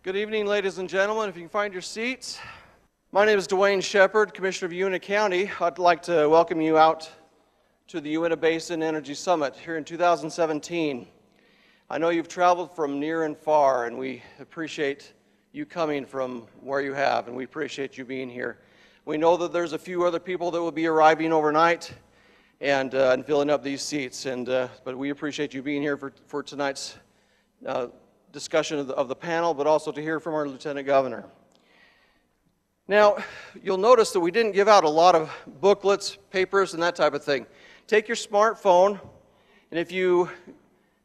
Good evening, ladies and gentlemen. If you can find your seats. My name is Dwayne Shepard, Commissioner of Uintah County. I'd like to welcome you out to the Uintah Basin Energy Summit here in 2017. I know you've traveled from near and far, and we appreciate you coming from where you have, and we appreciate you being here. We know that there's a few other people that will be arriving overnight and filling up these seats, but we appreciate you being here for tonight's discussion of the panel, but also to hear from our Lieutenant Governor. Now, you'll notice that we didn't give out a lot of booklets, papers, and that type of thing. Take your smartphone, and if you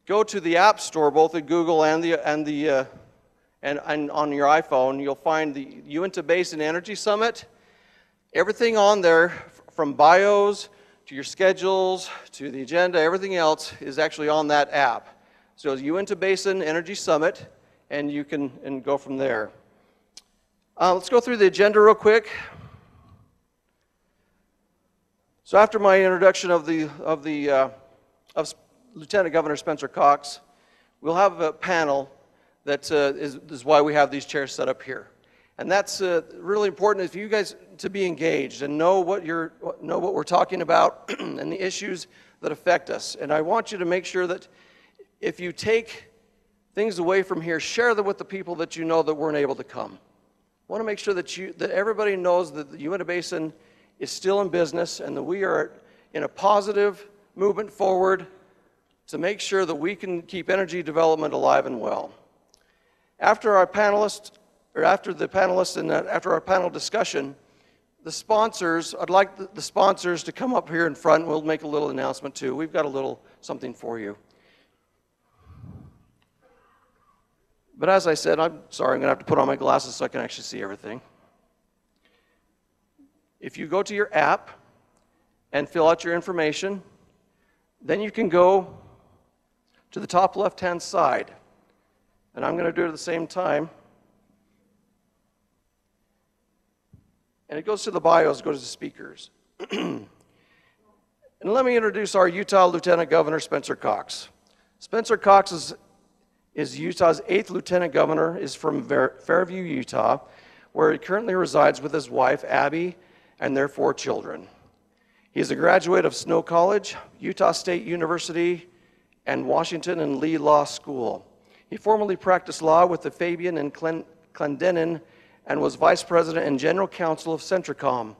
go to the App Store, both at Google and on your iPhone, you'll find the Uintah Basin Energy Summit. Everything on there, from bios to your schedules to the agenda, everything else is actually on that app. So it's Uintah Basin Energy Summit, and you can go from there. Let's go through the agenda real quick. So after my introduction of Lieutenant Governor Spencer Cox, we'll have a panel that is why we have these chairs set up here, and that's really important for you guys to be engaged and know what we're talking about and the issues that affect us. And I want you to make sure that if you take things away from here, share them with the people that you know that weren't able to come. I want to make sure that everybody knows that the Uintah Basin is still in business and that we are in a positive movement forward to make sure that we can keep energy development alive and well. After our panelists and after our panel discussion, the sponsors, I'd like the sponsors to come up here in front. We'll make a little announcement too. We've got a little something for you. But as I said, I'm sorry, I'm going to have to put on my glasses so I can actually see everything. If you go to your app and fill out your information, then you can go to the top left-hand side. And I'm going to do it at the same time. And it goes to the bios, goes to the speakers. And let me introduce our Utah Lieutenant Governor, Spencer Cox. Spencer Cox is Utah's 8th Lieutenant Governor, is from Fairview, Utah, where he currently resides with his wife, Abby, and their 4 children. He is a graduate of Snow College, Utah State University, and Washington and Lee Law School. He formerly practiced law with the Fabian and Clendenin and was Vice President and General Counsel of Centricom.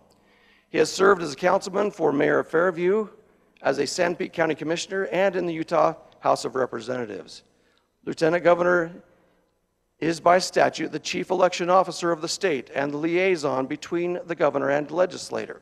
He has served as a councilman for Mayor of Fairview, as a Sanpete County Commissioner, and in the Utah House of Representatives. Lieutenant Governor is by statute the chief election officer of the state and the liaison between the governor and legislature.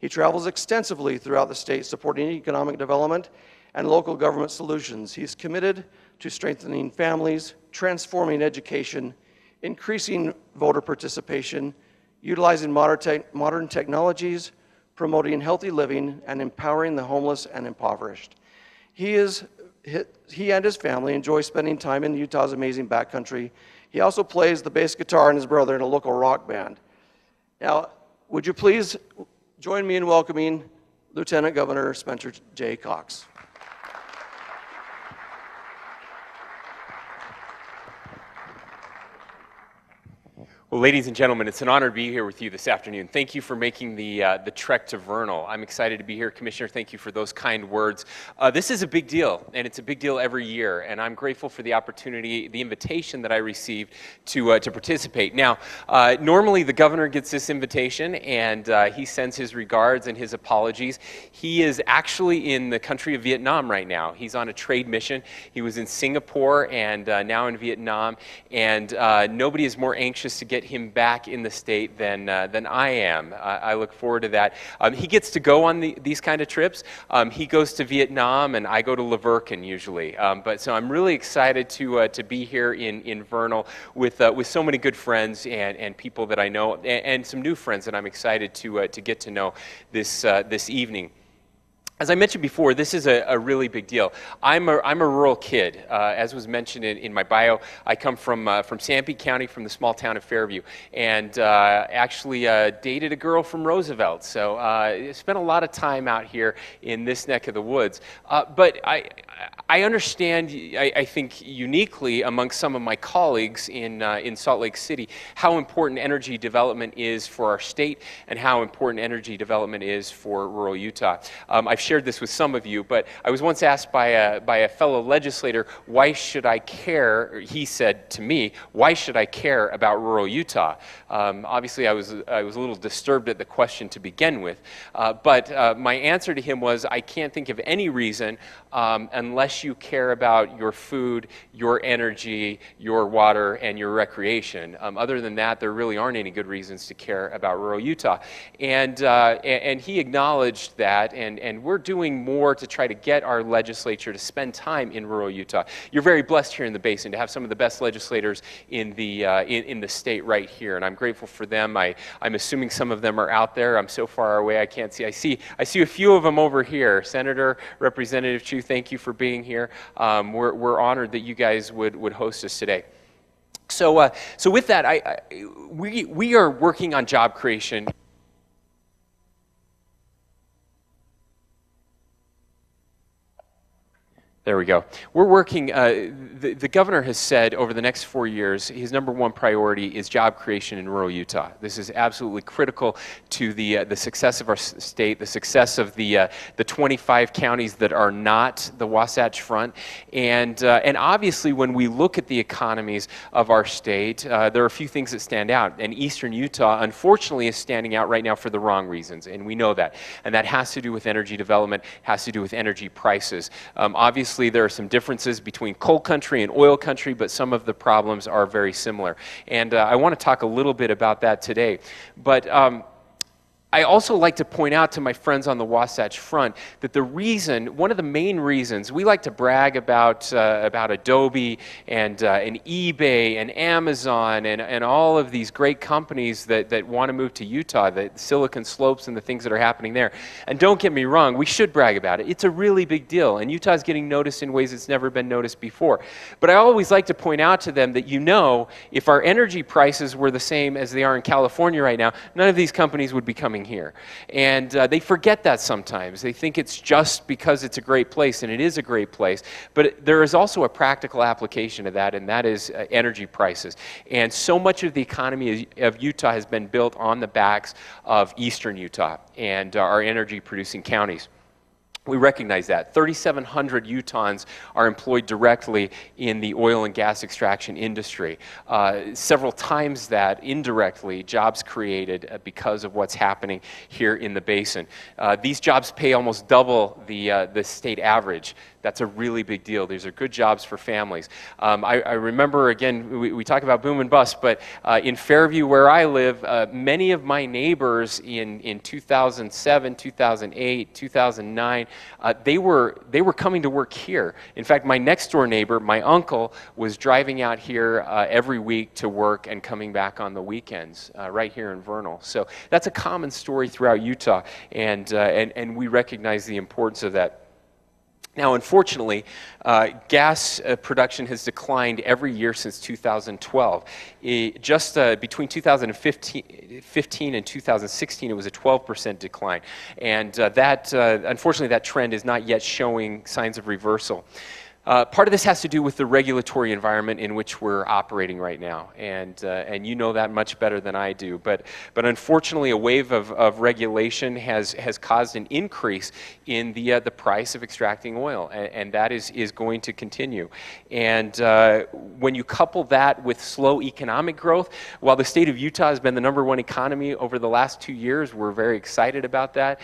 He travels extensively throughout the state supporting economic development and local government solutions. He is committed to strengthening families, transforming education, increasing voter participation, utilizing modern technologies, promoting healthy living, and empowering the homeless and impoverished. He and his family enjoy spending time in Utah's amazing backcountry. He also plays the bass guitar and his brother in a local rock band. Now, would you please join me in welcoming Lieutenant Governor Spencer J. Cox. Well, ladies and gentlemen, it's an honor to be here with you this afternoon. Thank you for making the trek to Vernal. I'm excited to be here. Commissioner, thank you for those kind words. This is a big deal, and it's a big deal every year, and I'm grateful for the opportunity, the invitation that I received to participate. Now, normally the governor gets this invitation, and he sends his regards and his apologies. He is actually in the country of Vietnam right now. He's on a trade mission. He was in Singapore and now in Vietnam, and nobody is more anxious to get him back in the state than I am. I look forward to that. He gets to go on these kind of trips. He goes to Vietnam, and I go to La Verkin usually. So I'm really excited to be here in Vernal with so many good friends and people that I know, and some new friends that I'm excited to get to know this evening. As I mentioned before, this is a really big deal. I'm a rural kid. As was mentioned in my bio, I come from Sanpete County, from the small town of Fairview, and actually dated a girl from Roosevelt. So I spent a lot of time out here in this neck of the woods. But I understand, I think uniquely among some of my colleagues in Salt Lake City, how important energy development is for our state and how important energy development is for rural Utah. I've shared this with some of you, but I was once asked by a fellow legislator, why should I care, he said to me, why should I care about rural Utah? Obviously I was a little disturbed at the question to begin with, but my answer to him was, I can't think of any reason unless you care about your food, your energy, your water, and your recreation. Other than that, there really aren't any good reasons to care about rural Utah. And he acknowledged that, and we're doing more to try to get our legislature to spend time in rural Utah. You're very blessed here in the Basin to have some of the best legislators in the state right here, and I'm grateful for them. I'm assuming some of them are out there. I'm so far away I can't see. I see a few of them over here. Senator, Representative Chu, thank you for being here. We're honored that you guys would host us today. So with that, we are working on job creation. There we go. We're working, the governor has said over the next 4 years, his #1 priority is job creation in rural Utah. This is absolutely critical to the success of our state, the success of the 25 counties that are not the Wasatch Front. And obviously when we look at the economies of our state, there are a few things that stand out. And eastern Utah, unfortunately, is standing out right now for the wrong reasons. And we know that. And that has to do with energy development, has to do with energy prices. Obviously, there are some differences between coal country and oil country, but some of the problems are very similar. And I want to talk a little bit about that today. But I also like to point out to my friends on the Wasatch Front that one of the main reasons, we like to brag about Adobe and eBay and Amazon and all of these great companies that want to move to Utah, the Silicon Slopes and the things that are happening there. And don't get me wrong, we should brag about it. It's a really big deal, and Utah's getting noticed in ways it's never been noticed before. But I always like to point out to them that, if our energy prices were the same as they are in California right now, none of these companies would be coming here. And they forget that sometimes. They think it's just because it's a great place, and it is a great place. But there is also a practical application of that, and that is energy prices. And so much of the economy of Utah has been built on the backs of eastern Utah and our energy-producing counties. We recognize that. 3,700 Utahns are employed directly in the oil and gas extraction industry. Several times that indirectly, jobs created because of what's happening here in the basin. These jobs pay almost double the state average. That's a really big deal. These are good jobs for families. I remember, again, we talk about boom and bust, but in Fairview, where I live, many of my neighbors in 2007, 2008, 2009, they were coming to work here. In fact, my next door neighbor, my uncle, was driving out here every week to work and coming back on the weekends, right here in Vernal. So that's a common story throughout Utah, and we recognize the importance of that. Now, unfortunately, gas production has declined every year since 2012. Just between 2015 and 2016, it was a 12% decline. And unfortunately, that trend is not yet showing signs of reversal. Part of this has to do with the regulatory environment in which we're operating right now, and you know that much better than I do. But unfortunately, a wave of regulation has caused an increase in the price of extracting oil, and that is going to continue. And when you couple that with slow economic growth, while the state of Utah has been the #1 economy over the last 2 years, we're very excited about that.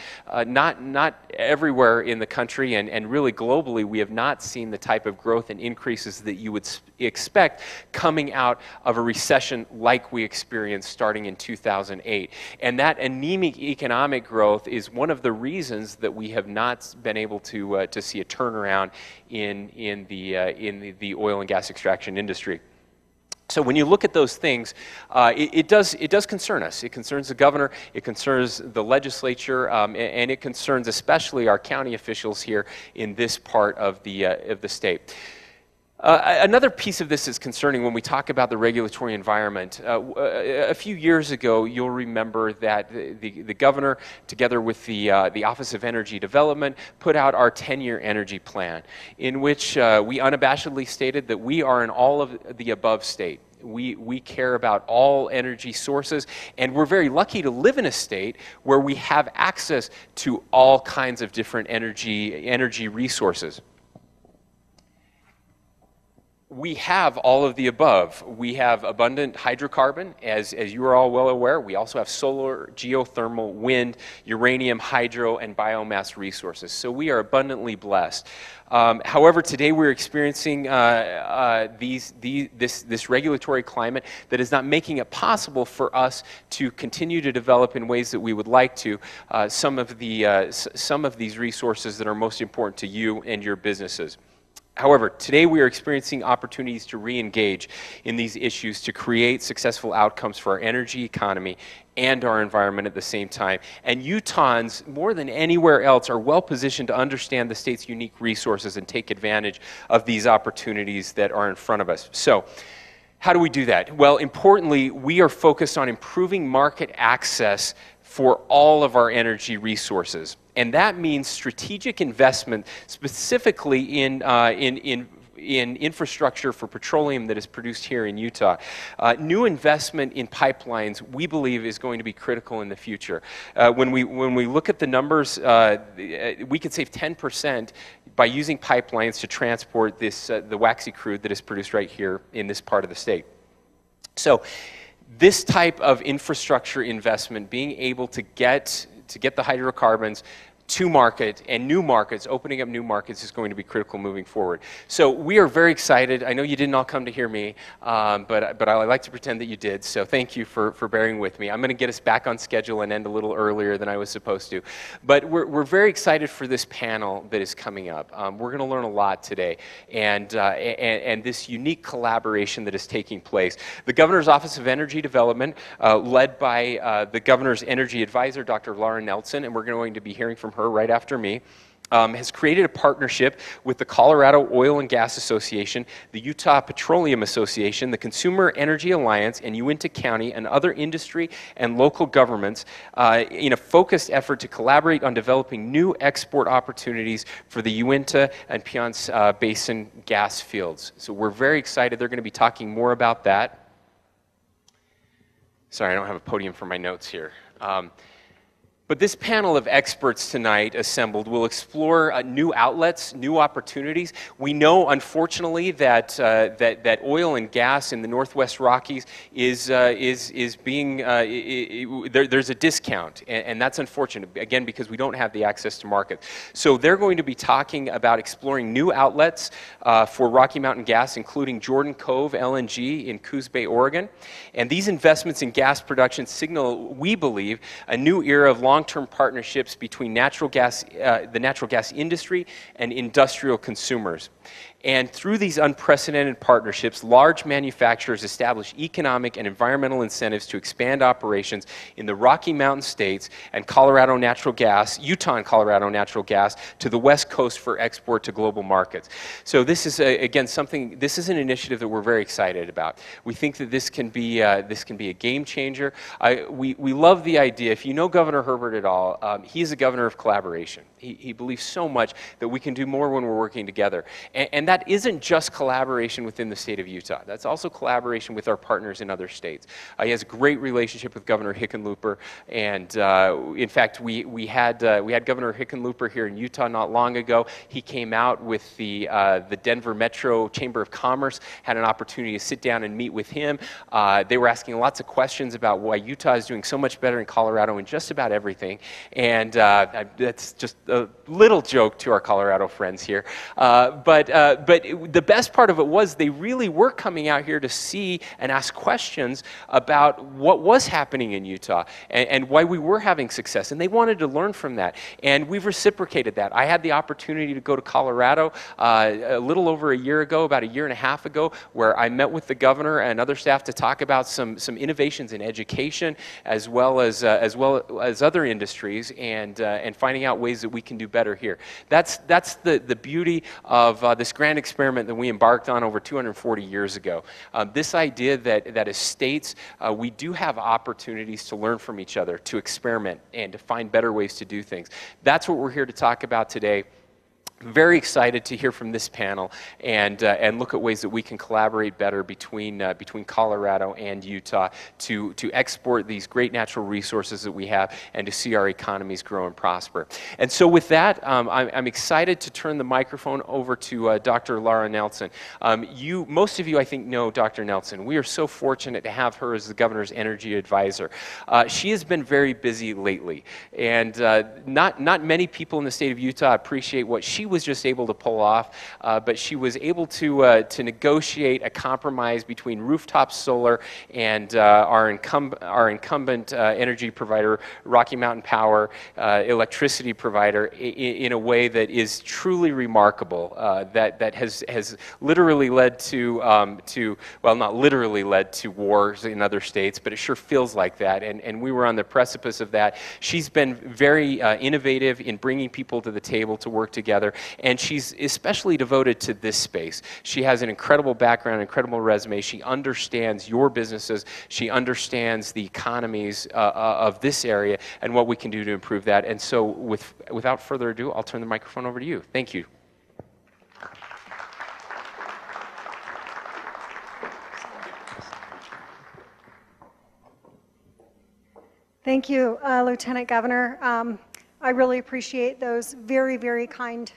Not everywhere in the country, and really globally, we have not seen the type of growth and increases that you would expect coming out of a recession like we experienced starting in 2008. And that anemic economic growth is one of the reasons that we have not been able to see a turnaround in the oil and gas extraction industry. So when you look at those things, it does concern us. It concerns the governor, it concerns the legislature, and it concerns especially our county officials here in this part of the state. Another piece of this is concerning when we talk about the regulatory environment. A few years ago, you'll remember that the governor, together with the Office of Energy Development, put out our 10-year energy plan, in which we unabashedly stated that we are an all of the above state. We care about all energy sources, and we're very lucky to live in a state where we have access to all kinds of different energy resources. We have all of the above. We have abundant hydrocarbon, as you are all well aware. We also have solar, geothermal, wind, uranium, hydro, and biomass resources. So we are abundantly blessed. However, today we're experiencing this regulatory climate that is not making it possible for us to continue to develop in ways that we would like to some of these resources that are most important to you and your businesses. However, today we are experiencing opportunities to re-engage in these issues to create successful outcomes for our energy economy and our environment at the same time. And Utahns, more than anywhere else, are well positioned to understand the state's unique resources and take advantage of these opportunities that are in front of us. So, how do we do that? Well, importantly, we are focused on improving market access for all of our energy resources. And that means strategic investment, specifically in infrastructure for petroleum that is produced here in Utah. New investment in pipelines, we believe, is going to be critical in the future. When we look at the numbers, we could save 10% by using pipelines to transport the waxy crude that is produced right here in this part of the state. So, this type of infrastructure investment, being able to get the hydrocarbons to market and new markets, opening up new markets, is going to be critical moving forward. So we are very excited. I know you didn't all come to hear me, but I like to pretend that you did, so thank you for bearing with me. I'm going to get us back on schedule and end a little earlier than I was supposed to. But we're very excited for this panel that is coming up. We're going to learn a lot today, and this unique collaboration that is taking place. The Governor's Office of Energy Development, led by the Governor's Energy Advisor, Dr. Laura Nelson, and we're going to be hearing from her right after me, has created a partnership with the Colorado Oil and Gas Association, the Utah Petroleum Association, the Consumer Energy Alliance, and Uinta County and other industry and local governments in a focused effort to collaborate on developing new export opportunities for the Uinta and Piceance Basin gas fields. So we're very excited. They're going to be talking more about that. Sorry, I don't have a podium for my notes here. But this panel of experts tonight assembled will explore new outlets, new opportunities. We know, unfortunately, that oil and gas in the Northwest Rockies is being there's a discount, and that's unfortunate. Again, because we don't have the access to market. So they're going to be talking about exploring new outlets for Rocky Mountain Gas, including Jordan Cove LNG in Coos Bay, Oregon. And these investments in gas production signal, we believe, a new era of long-term partnerships between the natural gas industry and industrial consumers. And through these unprecedented partnerships, large manufacturers establish economic and environmental incentives to expand operations in the Rocky Mountain states and Utah and Colorado natural gas to the West Coast for export to global markets. So this is, again, this is an initiative that we're very excited about. We think that this can be a game changer. We love the idea. If you know Governor Herbert at all, he's a governor of collaboration. He believes so much that we can do more when we're working together. And that isn't just collaboration within the state of Utah. That's also collaboration with our partners in other states. He has a great relationship with Governor Hickenlooper, and in fact, we had Governor Hickenlooper here in Utah not long ago. He came out with the Denver Metro Chamber of Commerce, had an opportunity to sit down and meet with him. They were asking lots of questions about why Utah is doing so much better in Colorado in just about everything, and that's just a little joke to our Colorado friends here. But the best part of it was they really were coming out here to see and ask questions about what was happening in Utah and why we were having success. And they wanted to learn from that. And we've reciprocated that. I had the opportunity to go to Colorado a little over a year ago, about a year and a half ago, where I met with the governor and other staff to talk about some innovations in education as well as other industries and finding out ways that we can do better here. That's the beauty of this grand experiment that we embarked on over 240 years ago. This idea that as states, we do have opportunities to learn from each other, to experiment, and to find better ways to do things. That's what we're here to talk about today. Very excited to hear from this panel and look at ways that we can collaborate better between Colorado and Utah to export these great natural resources that we have and to see our economies grow and prosper. And so with that, I'm excited to turn the microphone over to Dr. Laura Nelson. Most of you, I think, know Dr. Nelson. We are so fortunate to have her as the governor's energy advisor. She has been very busy lately, and not many people in the state of Utah appreciate what she was just able to pull off, but she was able to negotiate a compromise between rooftop solar and our incumbent energy provider, Rocky Mountain Power, electricity provider, in a way that is truly remarkable. That has literally led to well, not literally led to wars in other states, but it sure feels like that. And we were on the precipice of that. She's been very innovative in bringing people to the table to work together. And she's especially devoted to this space. She has an incredible background, incredible resume. She understands your businesses. She understands the economies of this area and what we can do to improve that. And so without further ado, I'll turn the microphone over to you. Thank you. Thank you, Lieutenant Governor. I really appreciate those very, very kind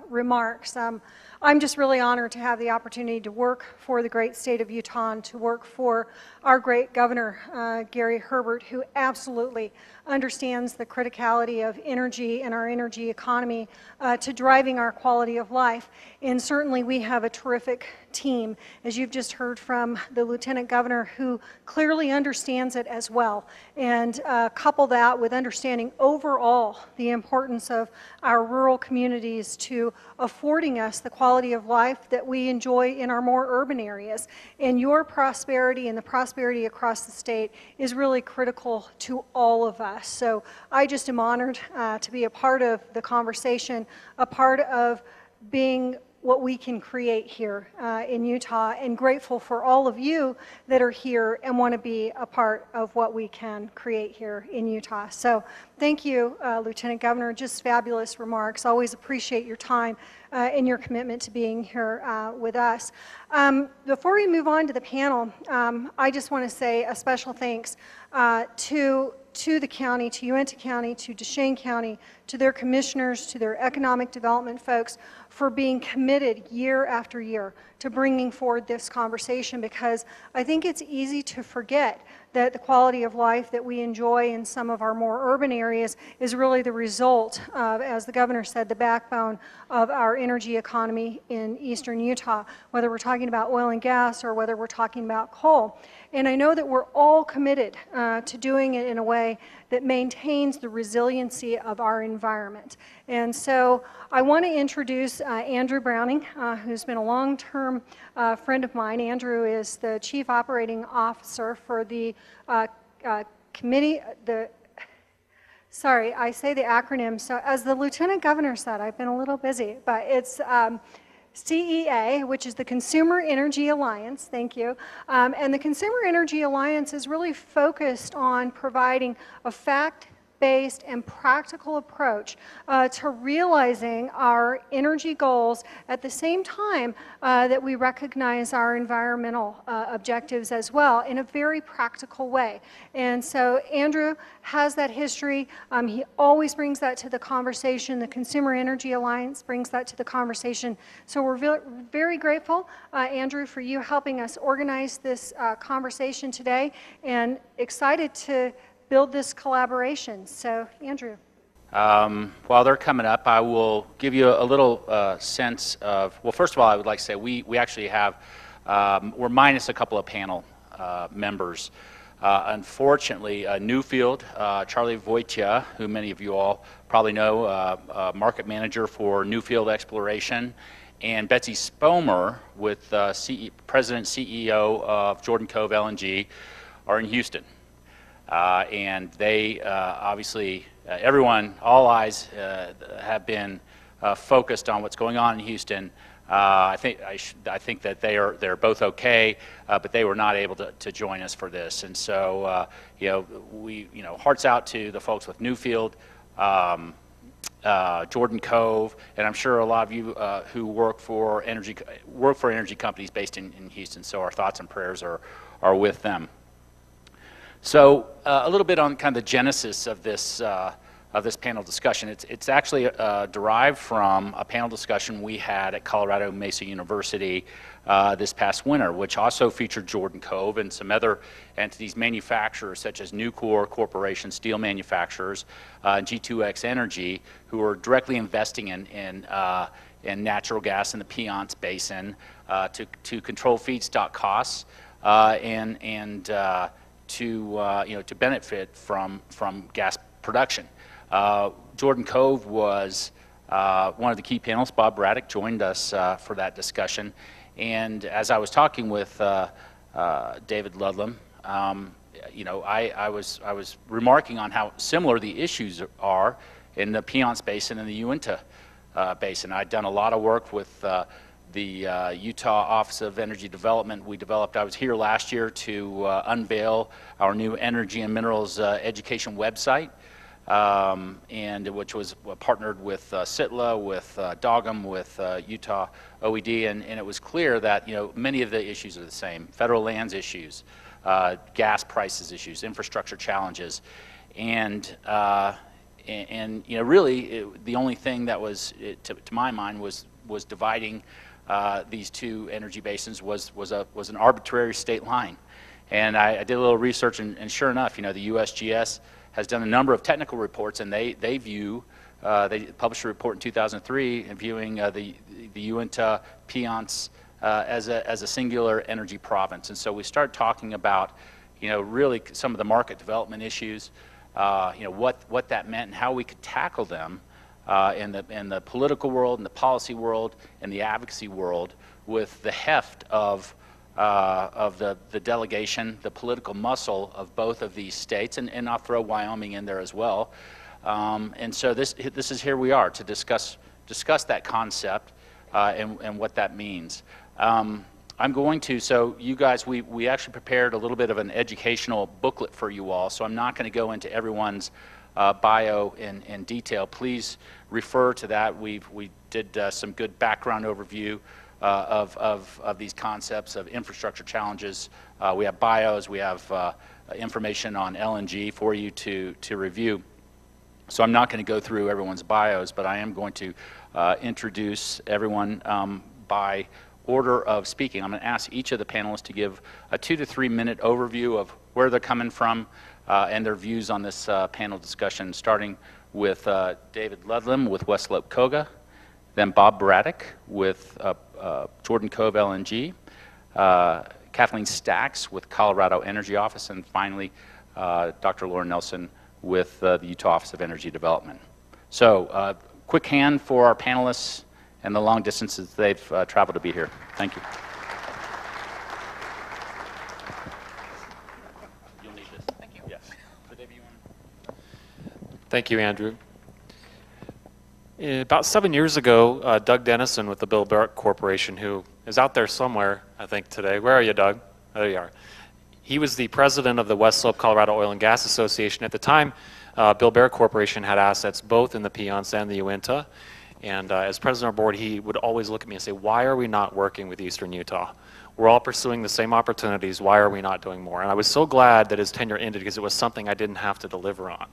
remarks. I'm just really honored to have the opportunity to work for the great state of Utah and to work for our great governor, Gary Herbert, who absolutely understands the criticality of energy and our energy economy to driving our quality of life. And certainly we have a terrific team, as you've just heard from the Lieutenant Governor, who clearly understands it as well. And couple that with understanding overall the importance of our rural communities to affording us the quality of life that we enjoy in our more urban areas. And your prosperity and the prosperity across the state is really critical to all of us. So I just am honored to be a part of the conversation, a part of being what we can create here in Utah, and grateful for all of you that are here and want to be a part of what we can create here in Utah. So thank you, Lieutenant Governor. Just fabulous remarks. Always appreciate your time and your commitment to being here with us. Before we move on to the panel, I just want to say a special thanks to the county, to Uintah County, to Duchesne County, to their commissioners, to their economic development folks for being committed year after year to bringing forward this conversation, because I think it's easy to forget that the quality of life that we enjoy in some of our more urban areas is really the result of, as the governor said, the backbone of our energy economy in eastern Utah, whether we're talking about oil and gas or whether we're talking about coal. And I know that we're all committed to doing it in a way that maintains the resiliency of our environment. And so I want to introduce Andrew Browning, who's been a long-term friend of mine. Andrew is the Chief Operating Officer for the committee, sorry, I say the acronym. So as the Lieutenant Governor said, I've been a little busy, but it's CEA, which is the Consumer Energy Alliance, thank you. And the Consumer Energy Alliance is really focused on providing a fact-based and practical approach to realizing our energy goals at the same time that we recognize our environmental objectives as well in a very practical way. And so Andrew has that history. He always brings that to the conversation. The Consumer Energy Alliance brings that to the conversation. So we're very grateful, Andrew, for you helping us organize this conversation today, and excited to build this collaboration. So, Andrew. While they're coming up, I will give you a little sense of, well, first of all, I would like to say we actually have, we're minus a couple of panel members. Unfortunately, Newfield, Charlie Wojcia, who many of you all probably know, market manager for Newfield Exploration, and Betsy Spomer, with President CEO of Jordan Cove LNG, are in Houston. And they obviously, everyone, all eyes have been focused on what's going on in Houston. I think that they're both okay, but they were not able to join us for this. And so, hearts out to the folks with Newfield, Jordan Cove, and I'm sure a lot of you who work for energy companies based in Houston. So our thoughts and prayers are with them. So a little bit on kind of the genesis of this panel discussion. It's actually derived from a panel discussion we had at Colorado Mesa University this past winter, which also featured Jordan Cove and some other entities, manufacturers such as Nucor Corporation, steel manufacturers, G2X Energy, who are directly investing in natural gas in the Piceance Basin to control feedstock costs and to benefit from gas production. Jordan Cove was one of the key panelists. Bob Braddock joined us for that discussion. And as I was talking with David Ludlam, I was remarking on how similar the issues are in the Piceance Basin and the Uinta Basin. I'd done a lot of work with the Utah Office of Energy Development. I was here last year to unveil our new energy and minerals education website, and which was partnered with CITLA, with DOGM, with Utah OED, and it was clear that many of the issues are the same: federal lands issues, gas prices issues, infrastructure challenges, and really the only thing that was, to my mind, was dividing these two energy basins was an arbitrary state line. And I did a little research, and sure enough, the USGS has done a number of technical reports, and they published a report in 2003 viewing the Uinta Piceance as a singular energy province. And so we started talking about really some of the market development issues, what that meant and how we could tackle them in the political world, in the policy world, and the advocacy world, with the heft of the delegation, the political muscle of both of these states, and I'll throw Wyoming in there as well. And so this is here we are to discuss that concept and what that means. I'm going to, so you guys, we actually prepared a little bit of an educational booklet for you all, so I'm not going to go into everyone's bio in detail. Please refer to that. We did some good background overview of these concepts of infrastructure challenges. We have bios, we have information on LNG for you to review. So I'm not going to go through everyone's bios, but I am going to introduce everyone by order of speaking. I'm going to ask each of the panelists to give a 2 to 3 minute overview of where they're coming from and their views on this panel discussion, starting with David Ludlam with West Slope Koga, then Bob Braddock with Jordan Cove LNG, Kathleen Stacks with Colorado Energy Office, and finally Dr. Laura Nelson with the Utah Office of Energy Development. So quick hand for our panelists and the long distances they've traveled to be here. Thank you. You'll need this. Thank you. Yes. So David, you want to... Thank you, Andrew. About 7 years ago, Doug Dennison with the Bill Barrett Corporation, who is out there somewhere, I think, today. Where are you, Doug? There you are. He was the president of the West Slope Colorado Oil and Gas Association. At the time, Bill Barrett Corporation had assets both in the Piceance and the Uinta. And as president of our board, he would always look at me and say, why are we not working with Eastern Utah? We're all pursuing the same opportunities. Why are we not doing more? And I was so glad that his tenure ended because it was something I didn't have to deliver on.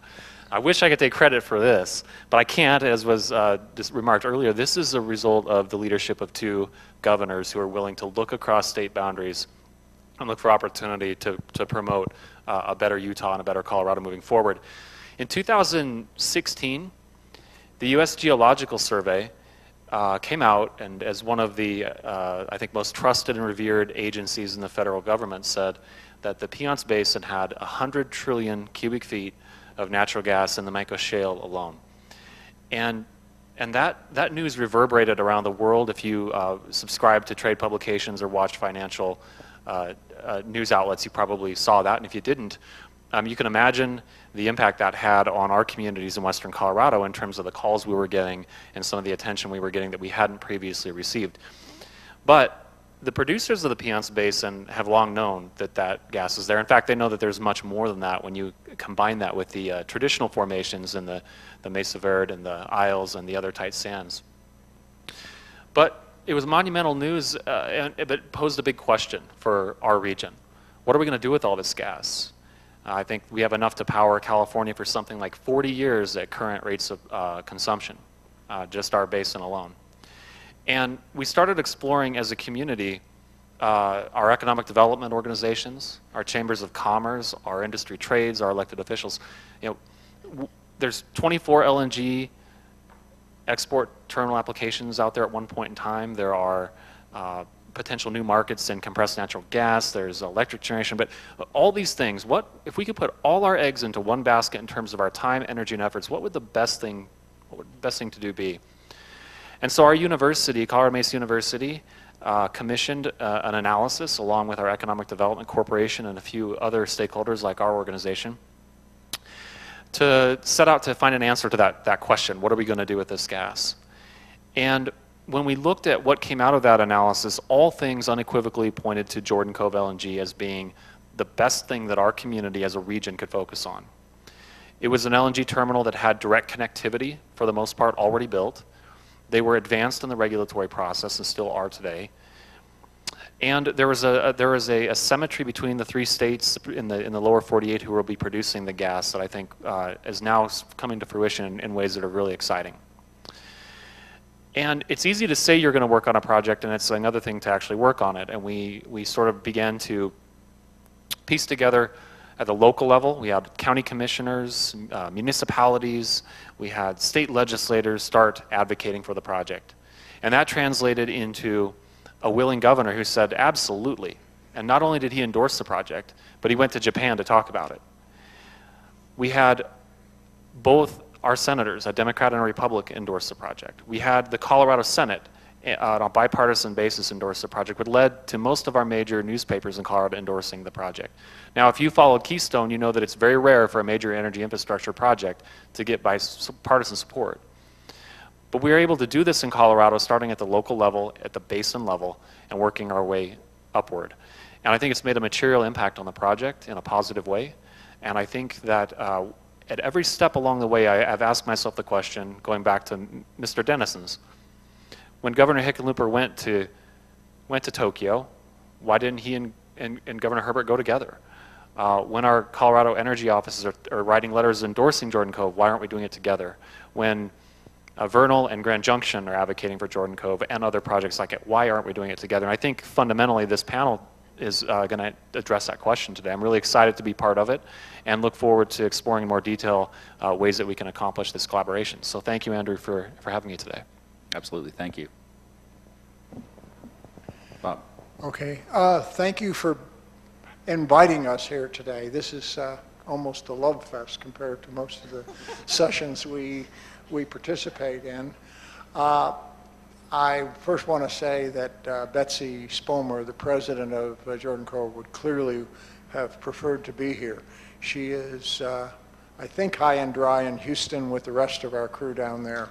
I wish I could take credit for this, but I can't, as was just remarked earlier. This is a result of the leadership of two governors who are willing to look across state boundaries and look for opportunity to promote a better Utah and a better Colorado moving forward. In 2016, The U.S. Geological Survey came out, and as one of the, I think, most trusted and revered agencies in the federal government said that the Piceance Basin had 100 trillion cubic feet of natural gas in the Mancos Shale alone. And that news reverberated around the world. If you subscribe to trade publications or watched financial news outlets, you probably saw that. And if you didn't, you can imagine the impact that had on our communities in western Colorado in terms of the calls we were getting and some of the attention we were getting that we hadn't previously received. But the producers of the Piceance Basin have long known that that gas is there. In fact, they know that there's much more than that when you combine that with the traditional formations in the Mesa Verde and the Isles and the other tight sands. But it was monumental news, and it posed a big question for our region. What are we going to do with all this gas? I think we have enough to power California for something like 40 years at current rates of consumption, just our basin alone. And we started exploring as a community our economic development organizations, our chambers of commerce, our industry trades, our elected officials. You know, there's 24 LNG export terminal applications out there at one point in time. There are potential new markets in compressed natural gas, there's electric generation, but all these things, what if we could put all our eggs into one basket in terms of our time, energy, and efforts, what would the best thing to do be? And so our university, Colorado Mesa University, commissioned an analysis along with our Economic Development Corporation and a few other stakeholders like our organization to set out to find an answer to that question. What are we going to do with this gas? And when we looked at what came out of that analysis, all things unequivocally pointed to Jordan Cove LNG as being the best thing that our community as a region could focus on. It was an LNG terminal that had direct connectivity, for the most part, already built. They were advanced in the regulatory process and still are today. And there was a symmetry between the three states in the lower 48 who will be producing the gas that I think is now coming to fruition in ways that are really exciting. And it's easy to say you're going to work on a project, and it's another thing to actually work on it. And we sort of began to piece together at the local level. We had county commissioners, municipalities, we had state legislators start advocating for the project. And that translated into a willing governor who said, absolutely. And not only did he endorse the project, but he went to Japan to talk about it. We had both our senators, a Democrat and a Republican, endorse the project. We had the Colorado Senate on a bipartisan basis endorse the project, which led to most of our major newspapers in Colorado endorsing the project. Now, if you followed Keystone, you know that it's very rare for a major energy infrastructure project to get bipartisan support. But we were able to do this in Colorado, starting at the local level, at the basin level, and working our way upward. And I think it's made a material impact on the project in a positive way. And I think that at every step along the way, I've asked myself the question, going back to Mr. Dennison's. When Governor Hickenlooper went to Tokyo, why didn't he and Governor Herbert go together? When our Colorado energy offices are writing letters endorsing Jordan Cove, why aren't we doing it together? When Vernal and Grand Junction are advocating for Jordan Cove and other projects like it, why aren't we doing it together? And I think fundamentally this panel is going to address that question today. I'm really excited to be part of it and look forward to exploring in more detail ways that we can accomplish this collaboration. So thank you, Andrew, for having me today. Absolutely, thank you. Bob. Okay, thank you for inviting us here today. This is almost a love fest compared to most of the sessions we participate in. I first want to say that Betsy Spomer, the president of Jordan Cove, would clearly have preferred to be here. She is, I think, high and dry in Houston with the rest of our crew down there.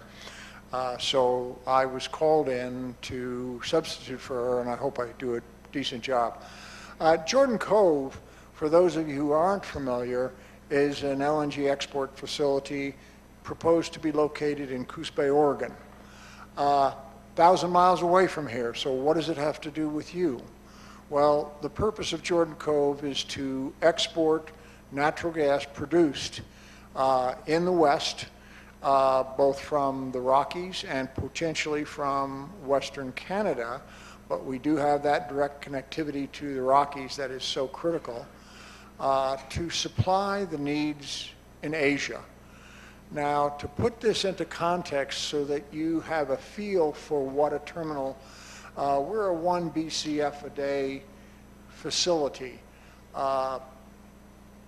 So I was called in to substitute for her, and I hope I do a decent job. Jordan Cove, for those of you who aren't familiar, is an LNG export facility proposed to be located in Coos Bay, Oregon. 1,000 miles away from here, so what does it have to do with you? Well, the purpose of Jordan Cove is to export natural gas produced in the West, both from the Rockies and potentially from Western Canada, but we do have that direct connectivity to the Rockies that is so critical, to supply the needs in Asia. Now, to put this into context so that you have a feel for what a terminal, we're a 1 BCF a day facility. The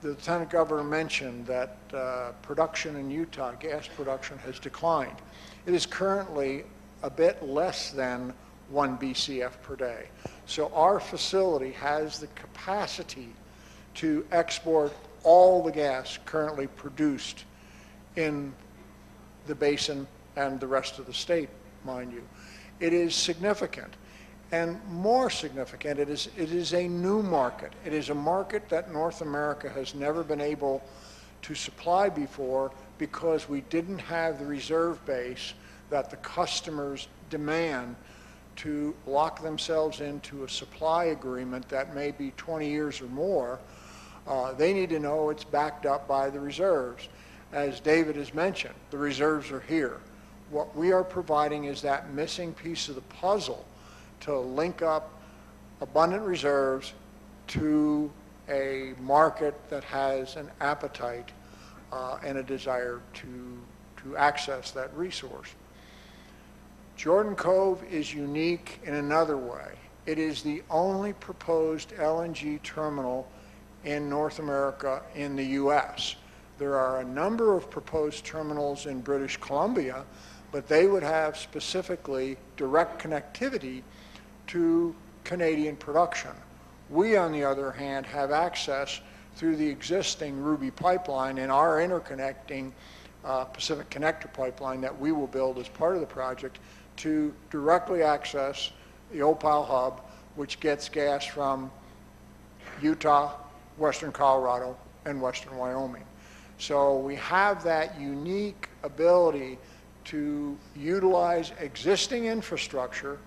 Lieutenant Governor mentioned that production in Utah, gas production, has declined. It is currently a bit less than 1 BCF per day. So our facility has the capacity to export all the gas currently produced in the basin and the rest of the state, mind you. It is significant. And more significant, it is a new market. It is a market that North America has never been able to supply before because we didn't have the reserve base that the customers demand to lock themselves into a supply agreement that may be 20 years or more. They need to know it's backed up by the reserves. As David has mentioned, the reserves are here. What we are providing is that missing piece of the puzzle to link up abundant reserves to a market that has an appetite and a desire to access that resource. Jordan Cove is unique in another way. It is the only proposed LNG terminal in North America in the U.S. There are a number of proposed terminals in British Columbia, but they would have specifically direct connectivity to Canadian production. We, on the other hand, have access through the existing Ruby pipeline and our interconnecting Pacific Connector pipeline that we will build as part of the project to directly access the Opal hub, which gets gas from Utah, western Colorado, and western Wyoming. So we have that unique ability to utilize existing infrastructure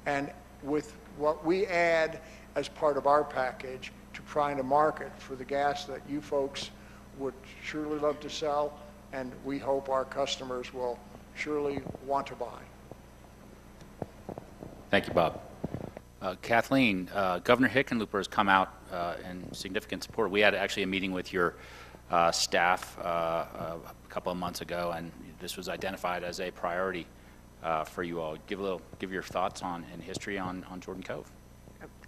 and with what we add as part of our package to find a market for the gas that you folks would surely love to sell, and we hope our customers will surely want to buy. Thank you, Bob. Kathleen, Governor Hickenlooper has come out in significant support. We had actually a meeting with your staff a couple of months ago, and this was identified as a priority for you all. Give your thoughts on and history on Jordan Cove.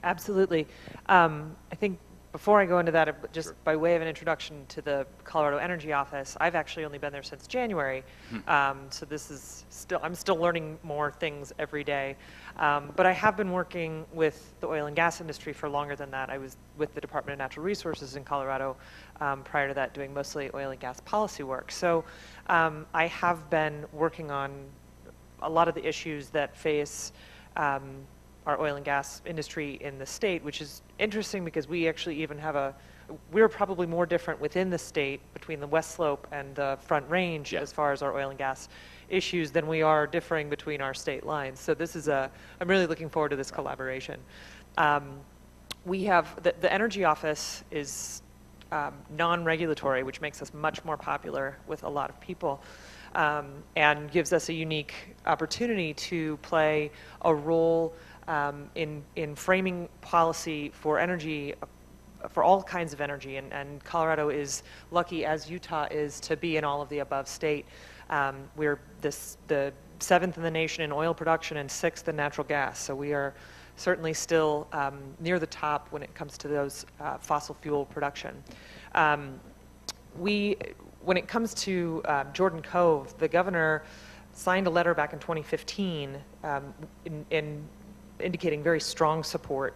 Absolutely. I think before I go into that, just by way of an introduction to the Colorado Energy Office, I've actually only been there since January, so this is I'm still learning more things every day. But I have been working with the oil and gas industry for longer than that. I was with the Department of Natural Resources in Colorado prior to that, doing mostly oil and gas policy work. So I have been working on a lot of the issues that face our oil and gas industry in the state, which is interesting because we actually even have we're probably more different within the state between the West Slope and the Front Range as far as our oil and gas issues than we are differing between our state lines. So this is I'm really looking forward to this collaboration. We have, the Energy Office is non-regulatory, which makes us much more popular with a lot of people. And gives us a unique opportunity to play a role in framing policy for energy, for all kinds of energy. And Colorado is lucky, as Utah is, to be in all of the above state. We're the 7th in the nation in oil production and 6th in natural gas. So we are certainly still near the top when it comes to those fossil fuel production. When it comes to Jordan Cove, the governor signed a letter back in 2015 in indicating very strong support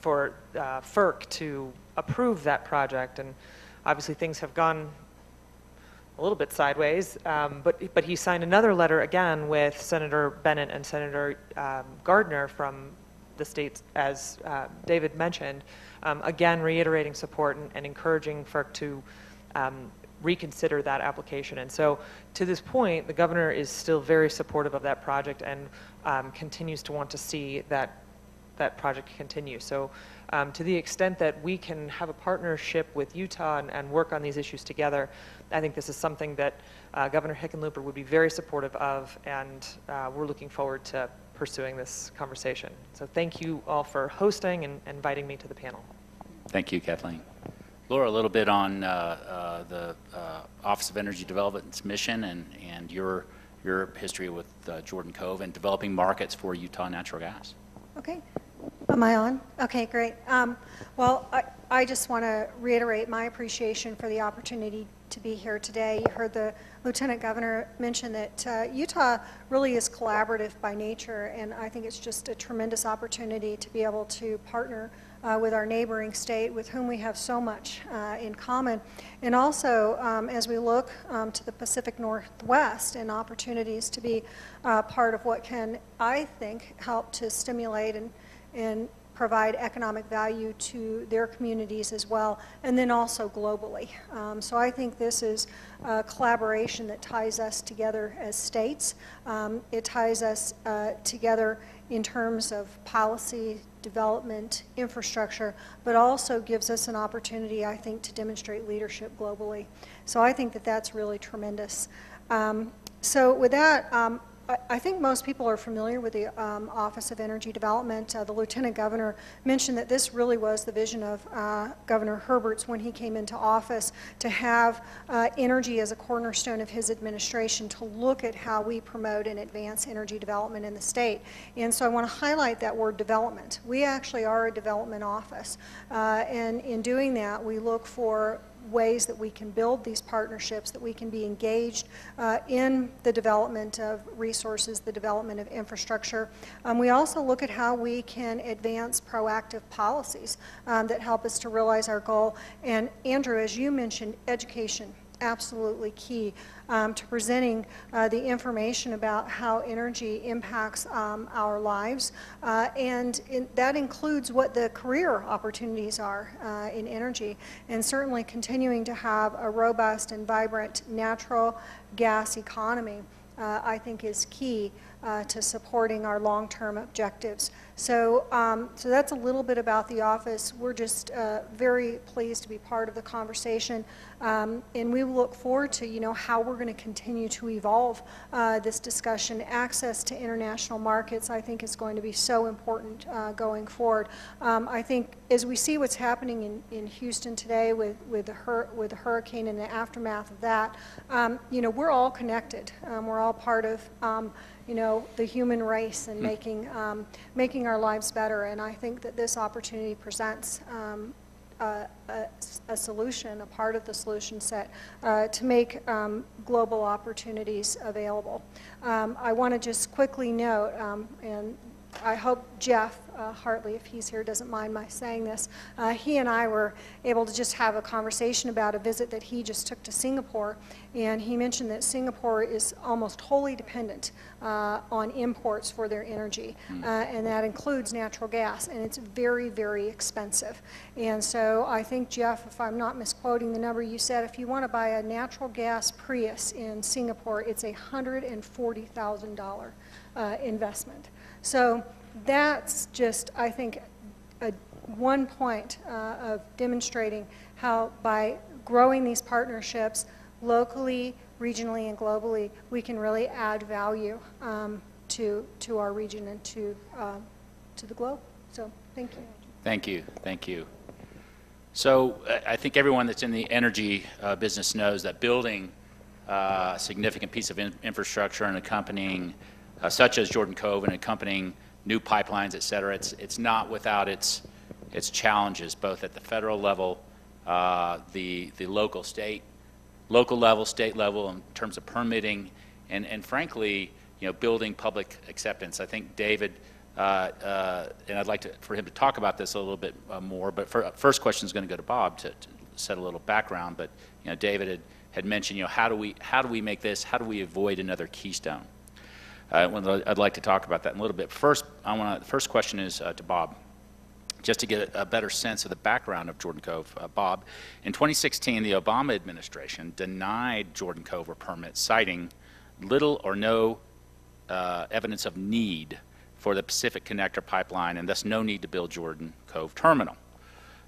for FERC to approve that project. And obviously things have gone a little bit sideways, but he signed another letter again with Senator Bennett and Senator Gardner from the states, as David mentioned, again reiterating support and encouraging FERC to reconsider that application. And so to this point, the governor is still very supportive of that project and continues to want to see that project continue. So to the extent that we can have a partnership with Utah and work on these issues together, I think this is something that Governor Hickenlooper would be very supportive of, and we're looking forward to pursuing this conversation. So thank you all for hosting and inviting me to the panel. Thank you, Kathleen. Laura, a little bit on the Office of Energy Development's mission and your history with Jordan Cove and developing markets for Utah natural gas. Okay. Am I on? Okay, great. Well, I just want to reiterate my appreciation for the opportunity to be here today. You heard the Lieutenant Governor mention that Utah really is collaborative by nature, and I think it's just a tremendous opportunity to be able to partner with our neighboring state with whom we have so much in common. And also, as we look to the Pacific Northwest and opportunities to be part of what can, I think, help to stimulate and provide economic value to their communities as well, and then also globally. So I think this is a collaboration that ties us together as states. It ties us together in terms of policy, development, infrastructure, but also gives us an opportunity, I think, to demonstrate leadership globally. So I think that that's really tremendous. So with that, I think most people are familiar with the Office of Energy Development. The Lieutenant Governor mentioned that this really was the vision of Governor Herbert's when he came into office, to have energy as a cornerstone of his administration, to look at how we promote and advance energy development in the state. And so I want to highlight that word development. We actually are a development office, and in doing that, we look for ways that we can build these partnerships, that we can be engaged in the development of resources, the development of infrastructure. We also look at how we can advance proactive policies that help us to realize our goal. And Andrew, as you mentioned, education, absolutely key to presenting the information about how energy impacts our lives, and that includes what the career opportunities are in energy, and certainly continuing to have a robust and vibrant natural gas economy I think is key to supporting our long-term objectives. So, so that's a little bit about the office. We're just very pleased to be part of the conversation, and we look forward to, how we're going to continue to evolve this discussion. Access to international markets, I think, is going to be so important going forward. I think as we see what's happening in Houston today with the hurricane and the aftermath of that, we're all connected. We're all part of the human race and making our lives better. And I think that this opportunity presents a solution, a part of the solution set to make global opportunities available. I want to just quickly note, and I hope Jeff Hartley, if he's here, doesn't mind my saying this. He and I were able to just have a conversation about a visit that he just took to Singapore, and he mentioned that Singapore is almost wholly dependent on imports for their energy, and that includes natural gas, and it's very, very expensive. And so I think, Jeff, if I'm not misquoting the number you said, if you want to buy a natural gas Prius in Singapore, it's a $140,000 investment. So that's just, I think, one point of demonstrating how by growing these partnerships locally, regionally, and globally, we can really add value to our region and to the globe. So thank you. Thank you. Thank you. So I think everyone that's in the energy business knows that building a significant piece of infrastructure and accompanying such as Jordan Cove and accompanying new pipelines, et cetera, it's not without its challenges, both at the federal level, the local level, state level, in terms of permitting, and frankly, building public acceptance. I think David, and I'd like for him to talk about this a little bit more, but first question is going to go to Bob to set a little background. But David had mentioned, how do we make this? How do we avoid another Keystone? I'd like to talk about that in a little bit. First, the first question is to Bob, just to get a better sense of the background of Jordan Cove. Bob, in 2016, the Obama administration denied Jordan Cove a permit, citing little or no evidence of need for the Pacific Connector pipeline, and thus no need to build Jordan Cove terminal.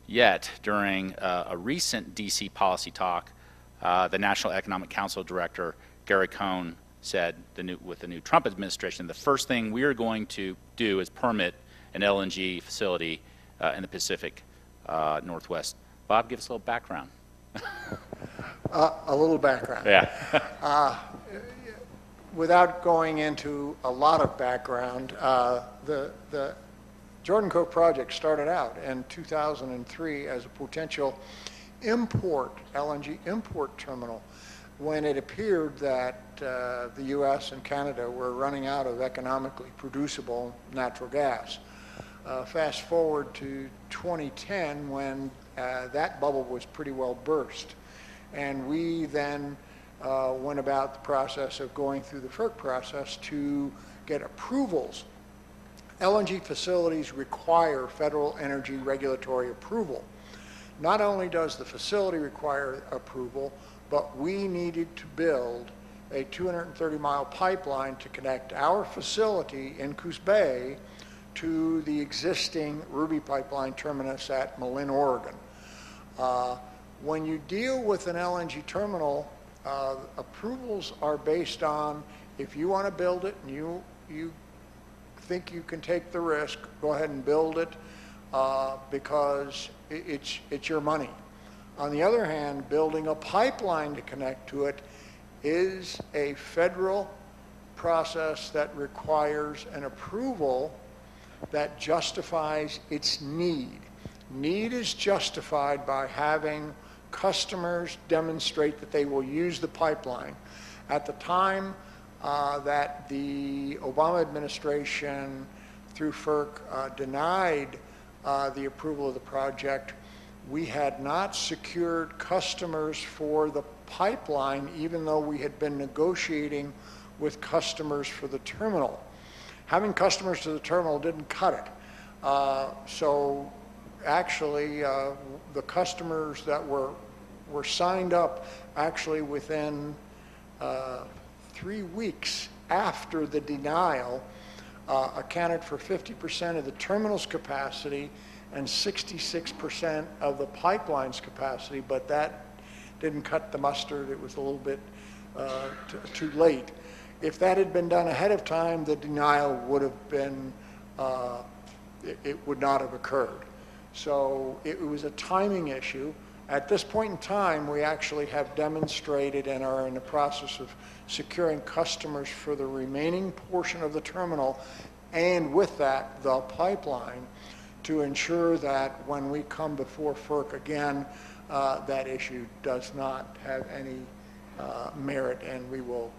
Yet, during a recent D.C. policy talk, the National Economic Council Director, Gary Cohn, said with the new Trump administration, the first thing we are going to do is permit an LNG facility in the Pacific Northwest Bob, give us a little background. A little background. Yeah. Without going into a lot of background, the Jordan Cove project started out in 2003 as a potential LNG import terminal, when it appeared that the U.S. and Canada were running out of economically producible natural gas. Fast forward to 2010, when that bubble was pretty well burst, and we then went about the process of going through the FERC process to get approvals. LNG facilities require federal energy regulatory approval. Not only does the facility require approval, but we needed to build a 230-mile pipeline to connect our facility in Coos Bay to the existing Ruby Pipeline terminus at Malin, Oregon. When you deal with an LNG terminal, approvals are based on, if you want to build it and you think you can take the risk, go ahead and build it, because it's your money. On the other hand, building a pipeline to connect to it is a federal process that requires an approval that justifies its need. Need is justified by having customers demonstrate that they will use the pipeline. At the time that the Obama administration, through FERC, denied the approval of the project, we had not secured customers for the pipeline, even though we had been negotiating with customers for the terminal. Having customers to the terminal didn't cut it. So actually, the customers that were signed up actually within 3 weeks after the denial accounted for 50% of the terminal's capacity and 66% of the pipeline's capacity, but that didn't cut the mustard. It was a little bit too late. If that had been done ahead of time, the denial would have been, it would not have occurred. So it was a timing issue. At this point in time, we actually have demonstrated and are in the process of securing customers for the remaining portion of the terminal, and with that, the pipeline, to ensure that when we come before FERC again, that issue does not have any merit, and we will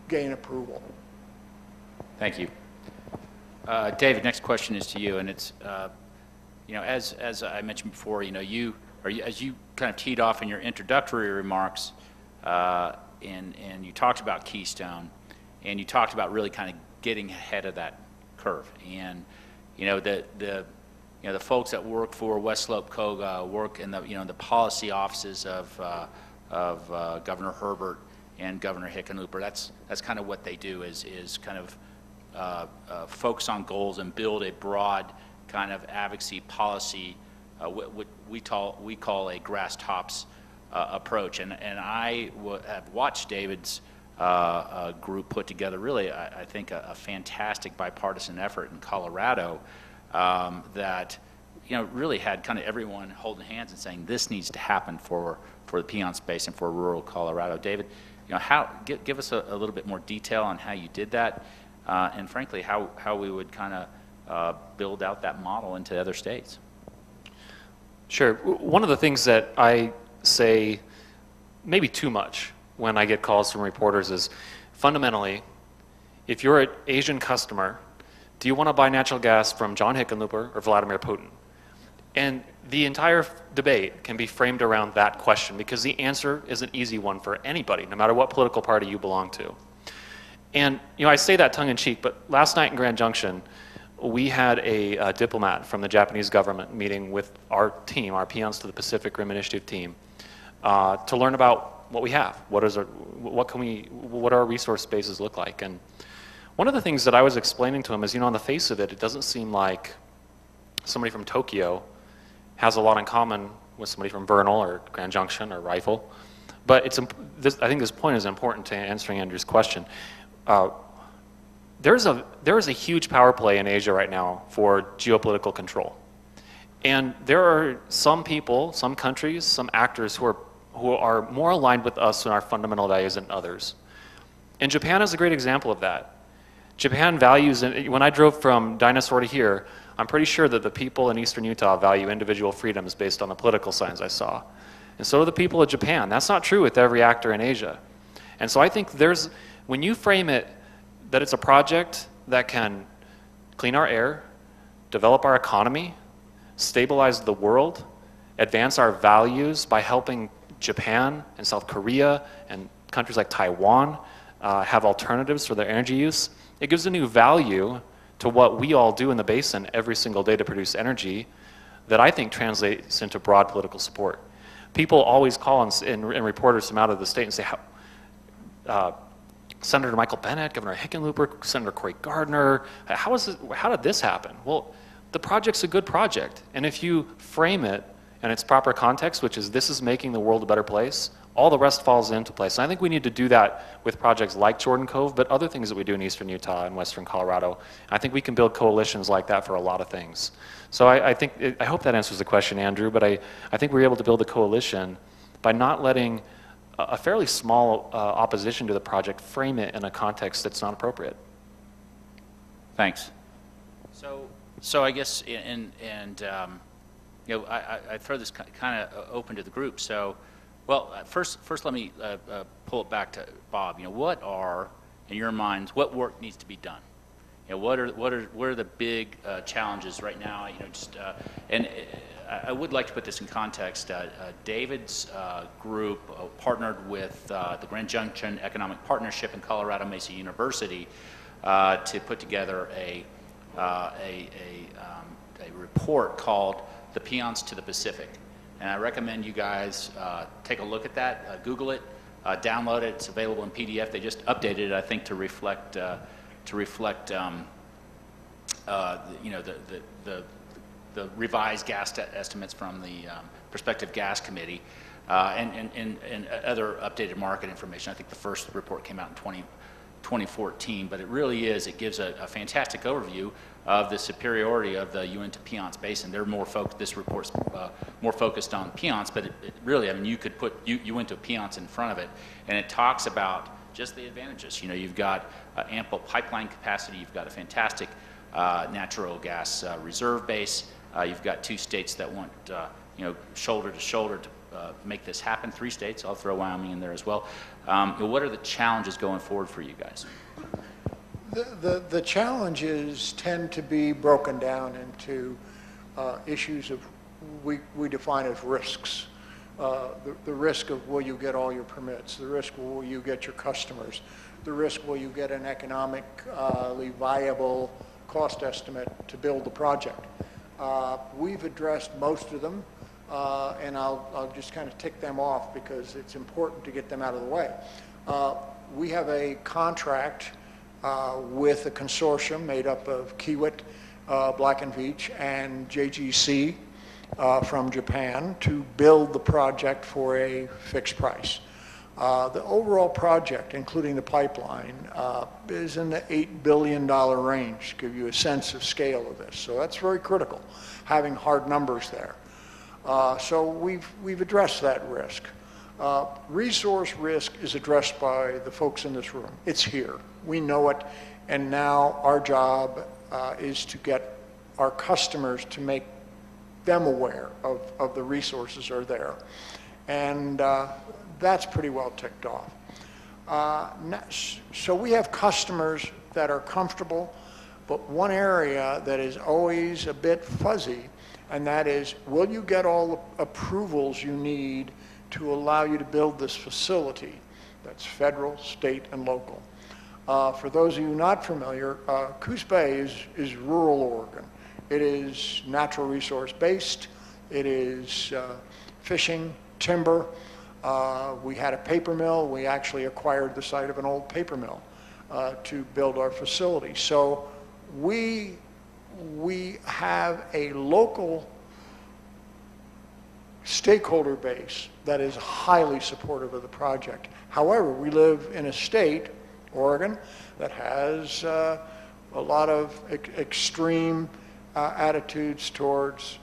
gain approval. Thank you. David, next question is to you, and it's, you know, as I mentioned before, you know, as you kind of teed off in your introductory remarks, and you talked about Keystone, and you talked about really kind of getting ahead of that curve, and you know the folks that work for West Slope COGA work in the policy offices of Governor Herbert and Governor Hickenlooper. That's kind of what they do is kind of focus on goals and build a broad kind of advocacy policy, what we call a grass tops approach. And I have watched David's group put together really, I think, a fantastic bipartisan effort in Colorado that really had kind of everyone holding hands and saying this needs to happen for the Piceance Basin, for rural Colorado. David, give us a little bit more detail on how you did that, and frankly, how we would kind of build out that model into other states. Sure. One of the things that I say maybe too much when I get calls from reporters is, fundamentally, if you're an Asian customer, do you want to buy natural gas from John Hickenlooper or Vladimir Putin? And the entire debate can be framed around that question, because the answer is an easy one for anybody, no matter what political party you belong to. And I say that tongue-in-cheek, but last night in Grand Junction, we had a diplomat from the Japanese government meeting with our team, our Piceance to the Pacific Rim Initiative team, to learn about what we have. What our resource bases look like. And one of the things that I was explaining to him is, on the face of it, it doesn't seem like somebody from Tokyo has a lot in common with somebody from Vernal or Grand Junction or Rifle. But I think this point is important to answering Andrew's question. There is a huge power play in Asia right now for geopolitical control. And there are some people, some countries, some actors who are more aligned with us in our fundamental values than others. And Japan is a great example of that. Japan values, when I drove from Dinosaur to here, I'm pretty sure that the people in eastern Utah value individual freedoms based on the political signs I saw. And so do the people of Japan. That's not true with every actor in Asia. And so I think when you frame it that it's a project that can clean our air, develop our economy, stabilize the world, advance our values by helping Japan and South Korea and countries like Taiwan have alternatives for their energy use, it gives a new value to what we all do in the basin every single day to produce energy that I think translates into broad political support. People always call and reporters from out of the state and say, Senator Michael Bennet, Governor Hickenlooper, Senator Cory Gardner, how did this happen? Well, the project's a good project, and if you frame it in its proper context, which is this is making the world a better place, all the rest falls into place. And I think we need to do that with projects like Jordan Cove, but other things that we do in eastern Utah and western Colorado. I think we can build coalitions like that for a lot of things. So I hope that answers the question, Andrew, but I think we're able to build a coalition by not letting a fairly small opposition to the project frame it in a context that's not appropriate. Thanks. So I guess, I throw this kind of open to the group. So, well, first let me pull it back to Bob. What are, in your minds, what work needs to be done? What are the big challenges right now? I would like to put this in context. David's group partnered with the Grand Junction Economic Partnership and Colorado Mesa University to put together a report called "The Peons to the Pacific," and I recommend you guys take a look at that, Google it, download it. It's available in PDF. They just updated it, I think, to reflect the revised gas estimates from the Prospective Gas Committee and other updated market information. I think the first report came out in 2014, but it gives a fantastic overview of the superiority of the Uinta Piceance Basin. They're this report's more focused on Piceance, but you could put Uinta Piceance in front of it, and it talks about just the advantages. You've got ample pipeline capacity, you've got a fantastic natural gas reserve base, you've got 2 states that want shoulder to shoulder to make this happen, 3 states, I'll throw Wyoming in there as well. What are the challenges going forward for you guys? The challenges tend to be broken down into issues of we define as risks. The risk of will you get all your permits, the risk will you get your customers, the risk will you get an economically viable cost estimate to build the project. We've addressed most of them, and I'll just kind of tick them off because it's important to get them out of the way. We have a contract with a consortium made up of Kiewit, Black & Veatch, and JGC from Japan to build the project for a fixed price. The overall project, including the pipeline, is in the $8 billion range, to give you a sense of scale of this. So that's very critical, having hard numbers there. So we've addressed that risk. Resource risk is addressed by the folks in this room. It's here. We know it, and now our job is to get our customers to make them aware of the resources are there. And that's pretty well ticked off. So we have customers that are comfortable, but one area that is always a bit fuzzy, and that is, will you get all the approvals you need to allow you to build this facility? That's federal, state, and local. For those of you not familiar, Coos Bay is rural Oregon. It is natural resource based. It is fishing, timber. We had a paper mill. We actually acquired the site of an old paper mill to build our facility. So we have a local stakeholder base that is highly supportive of the project. However, we live in a state, Oregon, that has a lot of extreme attitudes towards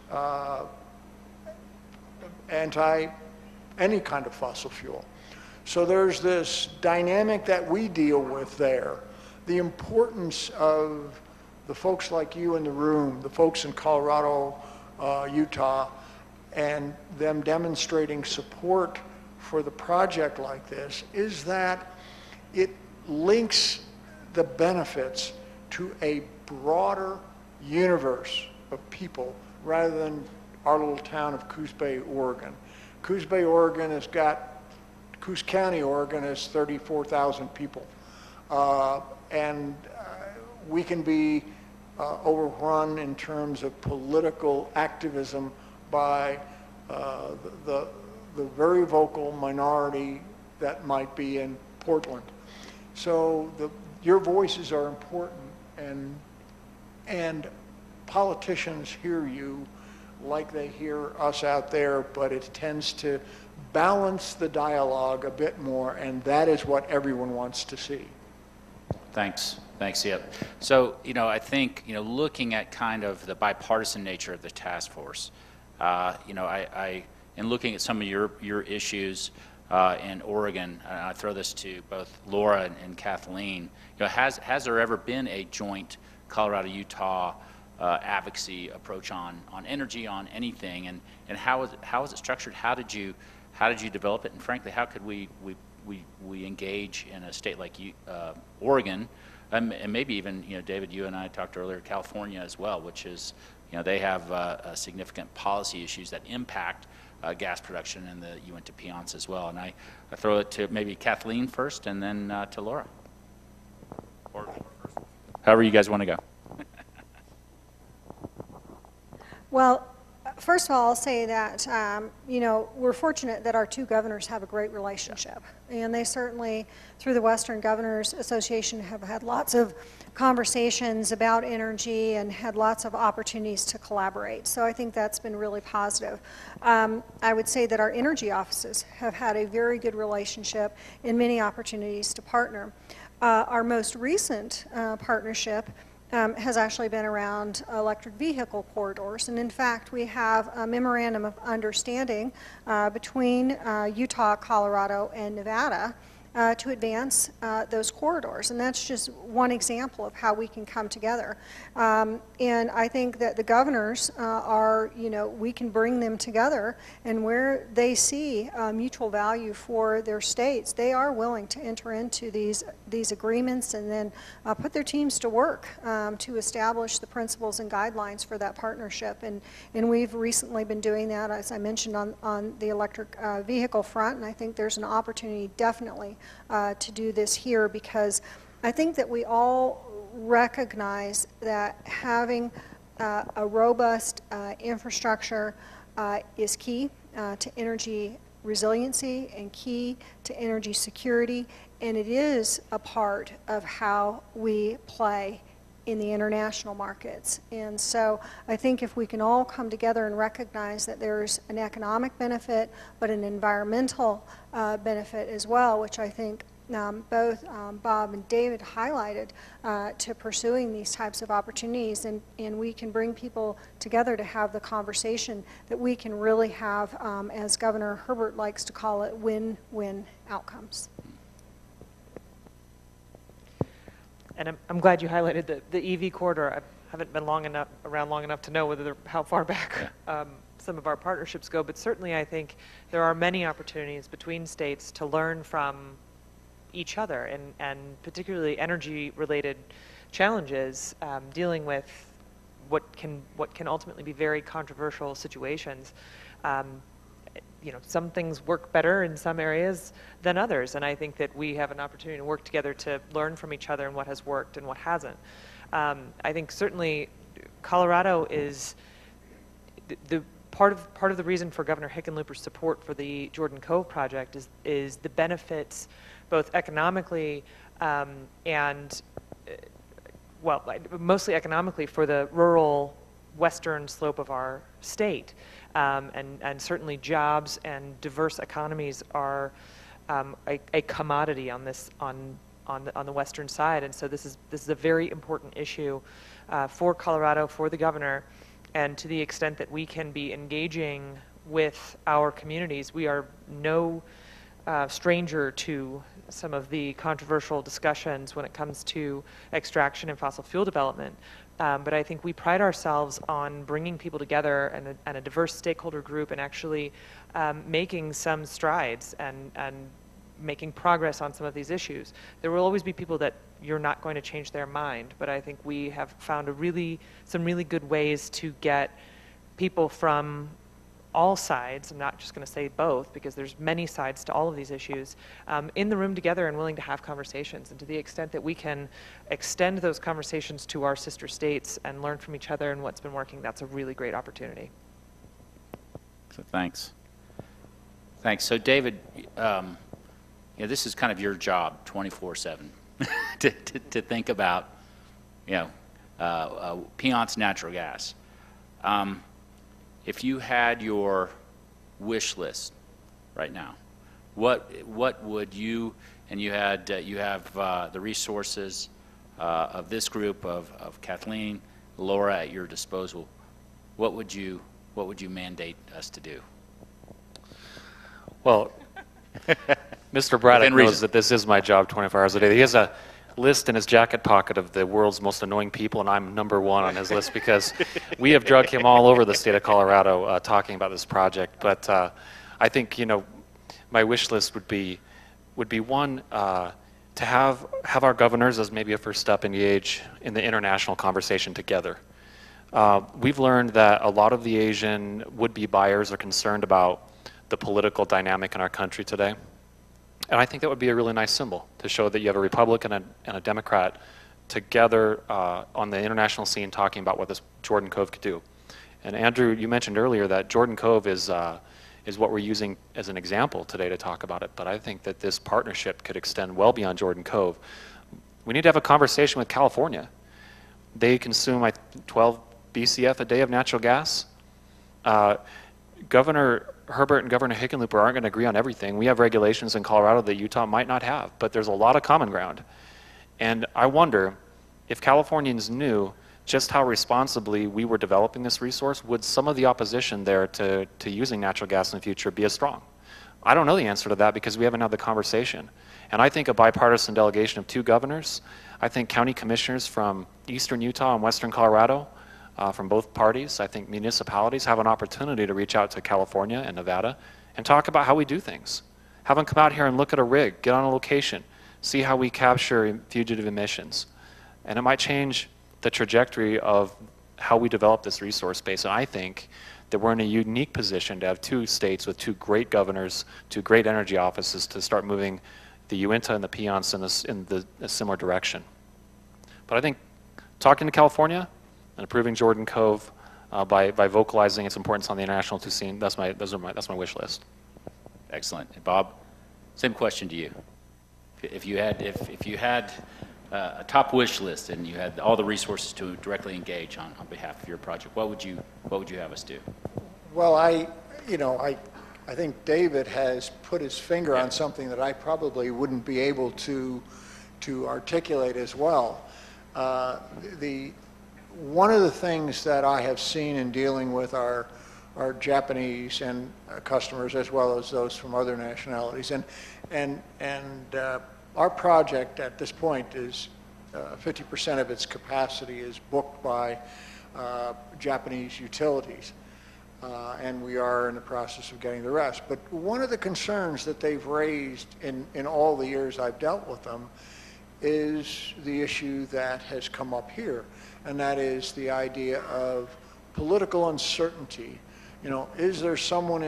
any kind of fossil fuel. So there's this dynamic that we deal with there. The importance of the folks like you in the room, the folks in Colorado, Utah, and them demonstrating support for the project like this is that it links the benefits to a broader universe of people rather than our little town of Coos Bay, Oregon. Coos Bay, Oregon has got, Coos County, Oregon has 34,000 people. We can be overrun in terms of political activism by the very vocal minority that might be in Portland. So your voices are important, and politicians hear you like they hear us out there, but it tends to balance the dialogue a bit more, and that is what everyone wants to see. Thanks. Thanks, Yep. So, I think, looking at kind of the bipartisan nature of the task force, in looking at some of your issues in Oregon, and I throw this to both Laura and Kathleen, has there ever been a joint Colorado-Utah advocacy approach on energy, on anything, and how is it structured? How did you develop it? And frankly, how could we engage in a state like Oregon, and maybe even, David, you and I talked earlier, California as well, which is, they have significant policy issues that impact gas production, and you went to Piceance as well. And I throw it to maybe Kathleen first, and then to Laura, or however you guys want to go. Well, first of all, I'll say that, we're fortunate that our two governors have a great relationship. And they certainly, through the Western Governors Association, have had lots of conversations about energy and had lots of opportunities to collaborate. So I think that's been really positive. I would say that our energy offices have had a very good relationship and many opportunities to partner. Our most recent partnership has actually been around electric vehicle corridors. And in fact, we have a memorandum of understanding between Utah, Colorado, and Nevada to advance those corridors. And that's just one example of how we can come together. And I think that the governors are, we can bring them together, and where they see mutual value for their states, they are willing to enter into these agreements and then put their teams to work to establish the principles and guidelines for that partnership. And we've recently been doing that, as I mentioned, on the electric vehicle front, and I think there's an opportunity definitely to do this here, because I think that we all recognize that having a robust infrastructure is key to energy resiliency and key to energy security, and it is a part of how we play in the international markets. And so I think if we can all come together and recognize that there's an economic benefit, but an environmental benefit as well, which I think both Bob and David highlighted to pursuing these types of opportunities, and we can bring people together to have the conversation that we can really have, as Governor Herbert likes to call it, win-win outcomes. And I'm glad you highlighted the EV corridor. I haven't been around long enough to know how far back some of our partnerships go, but certainly I think there are many opportunities between states to learn from each other, and particularly energy-related challenges, dealing with what can ultimately be very controversial situations. Some things work better in some areas than others, and I think that we have an opportunity to work together to learn from each other and what has worked and what hasn't. I think certainly Colorado is the part of the reason for Governor Hickenlooper's support for the Jordan Cove project is the benefits, both economically and mostly economically for the rural western slope of our state. And certainly jobs and diverse economies are a commodity on the western side, and so this is a very important issue for Colorado, for the governor, and to the extent that we can be engaging with our communities. We are no stranger to some of the controversial discussions when it comes to extraction and fossil fuel development. But I think we pride ourselves on bringing people together and a diverse stakeholder group and actually making some strides and making progress on some of these issues. There will always be people that you're not going to change their mind, but I think we have found some really good ways to get people from all sides, I'm not just going to say both because there's many sides to all of these issues, in the room together and willing to have conversations. And to the extent that we can extend those conversations to our sister states and learn from each other and what's been working, that's a really great opportunity. So thanks. Thanks. So David, this is kind of your job 24/7 to think about, Piceance Natural Gas. If you had your wish list right now, what would you, and you have the resources of this group of Kathleen, Laura at your disposal, what would you mandate us to do? Well, Mr. Braddock knows that this is my job 24 hours a day. He has a list in his jacket pocket of the world's most annoying people, and I'm number one on his list because we have drug him all over the state of Colorado talking about this project. But I think, my wish list would be one, to have our governors as maybe a first step engage in the international conversation together. We've learned that a lot of the Asian would-be buyers are concerned about the political dynamic in our country today. And I think that would be a really nice symbol to show that you have a Republican and a Democrat together on the international scene talking about what this Jordan Cove could do. And Andrew, you mentioned earlier that Jordan Cove is what we're using as an example today to talk about it. But I think that this partnership could extend well beyond Jordan Cove. We need to have a conversation with California. They consume 12 BCF a day of natural gas. Governor Herbert and Governor Hickenlooper aren't going to agree on everything. We have regulations in Colorado that Utah might not have, but there's a lot of common ground. And I wonder if Californians knew just how responsibly we were developing this resource, would some of the opposition there to using natural gas in the future be as strong? I don't know the answer to that because we haven't had the conversation. And I think a bipartisan delegation of 2 governors, I think county commissioners from eastern Utah and western Colorado, from both parties, I think municipalities have an opportunity to reach out to California and Nevada and talk about how we do things. Have them come out here and look at a rig, get on a location, see how we capture fugitive emissions. And it might change the trajectory of how we develop this resource base. And I think that we're in a unique position to have 2 states with 2 great governors, 2 great energy offices to start moving the Uinta and the Piceance in a similar direction. But I think talking to California and approving Jordan Cove by vocalizing its importance on the international scene, that's my wish list. Excellent. And Bob, same question to you. If you had a top wish list and you had all the resources to directly engage on behalf of your project, what would you have us do? Well, I think David has put his finger on something that I probably wouldn't be able to articulate as well. One of the things that I have seen in dealing with our Japanese and customers as well as those from other nationalities, and our project at this point is 50% of its capacity is booked by Japanese utilities, and we are in the process of getting the rest. But one of the concerns that they've raised in all the years I've dealt with them is the issue that has come up here, and that is the idea of political uncertainty. Is there someone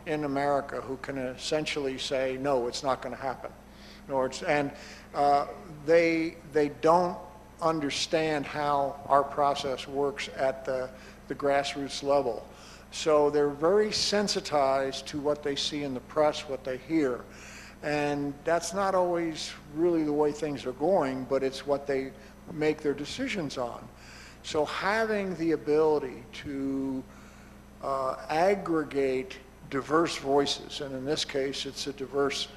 in America who can essentially say, no, it's not going to happen? They don't understand how our process works at the grassroots level. So they're very sensitized to what they see in the press, what they hear. And that's not always really the way things are going, but it's what they make their decisions on. So having the ability to aggregate diverse voices, and in this case it's a diverse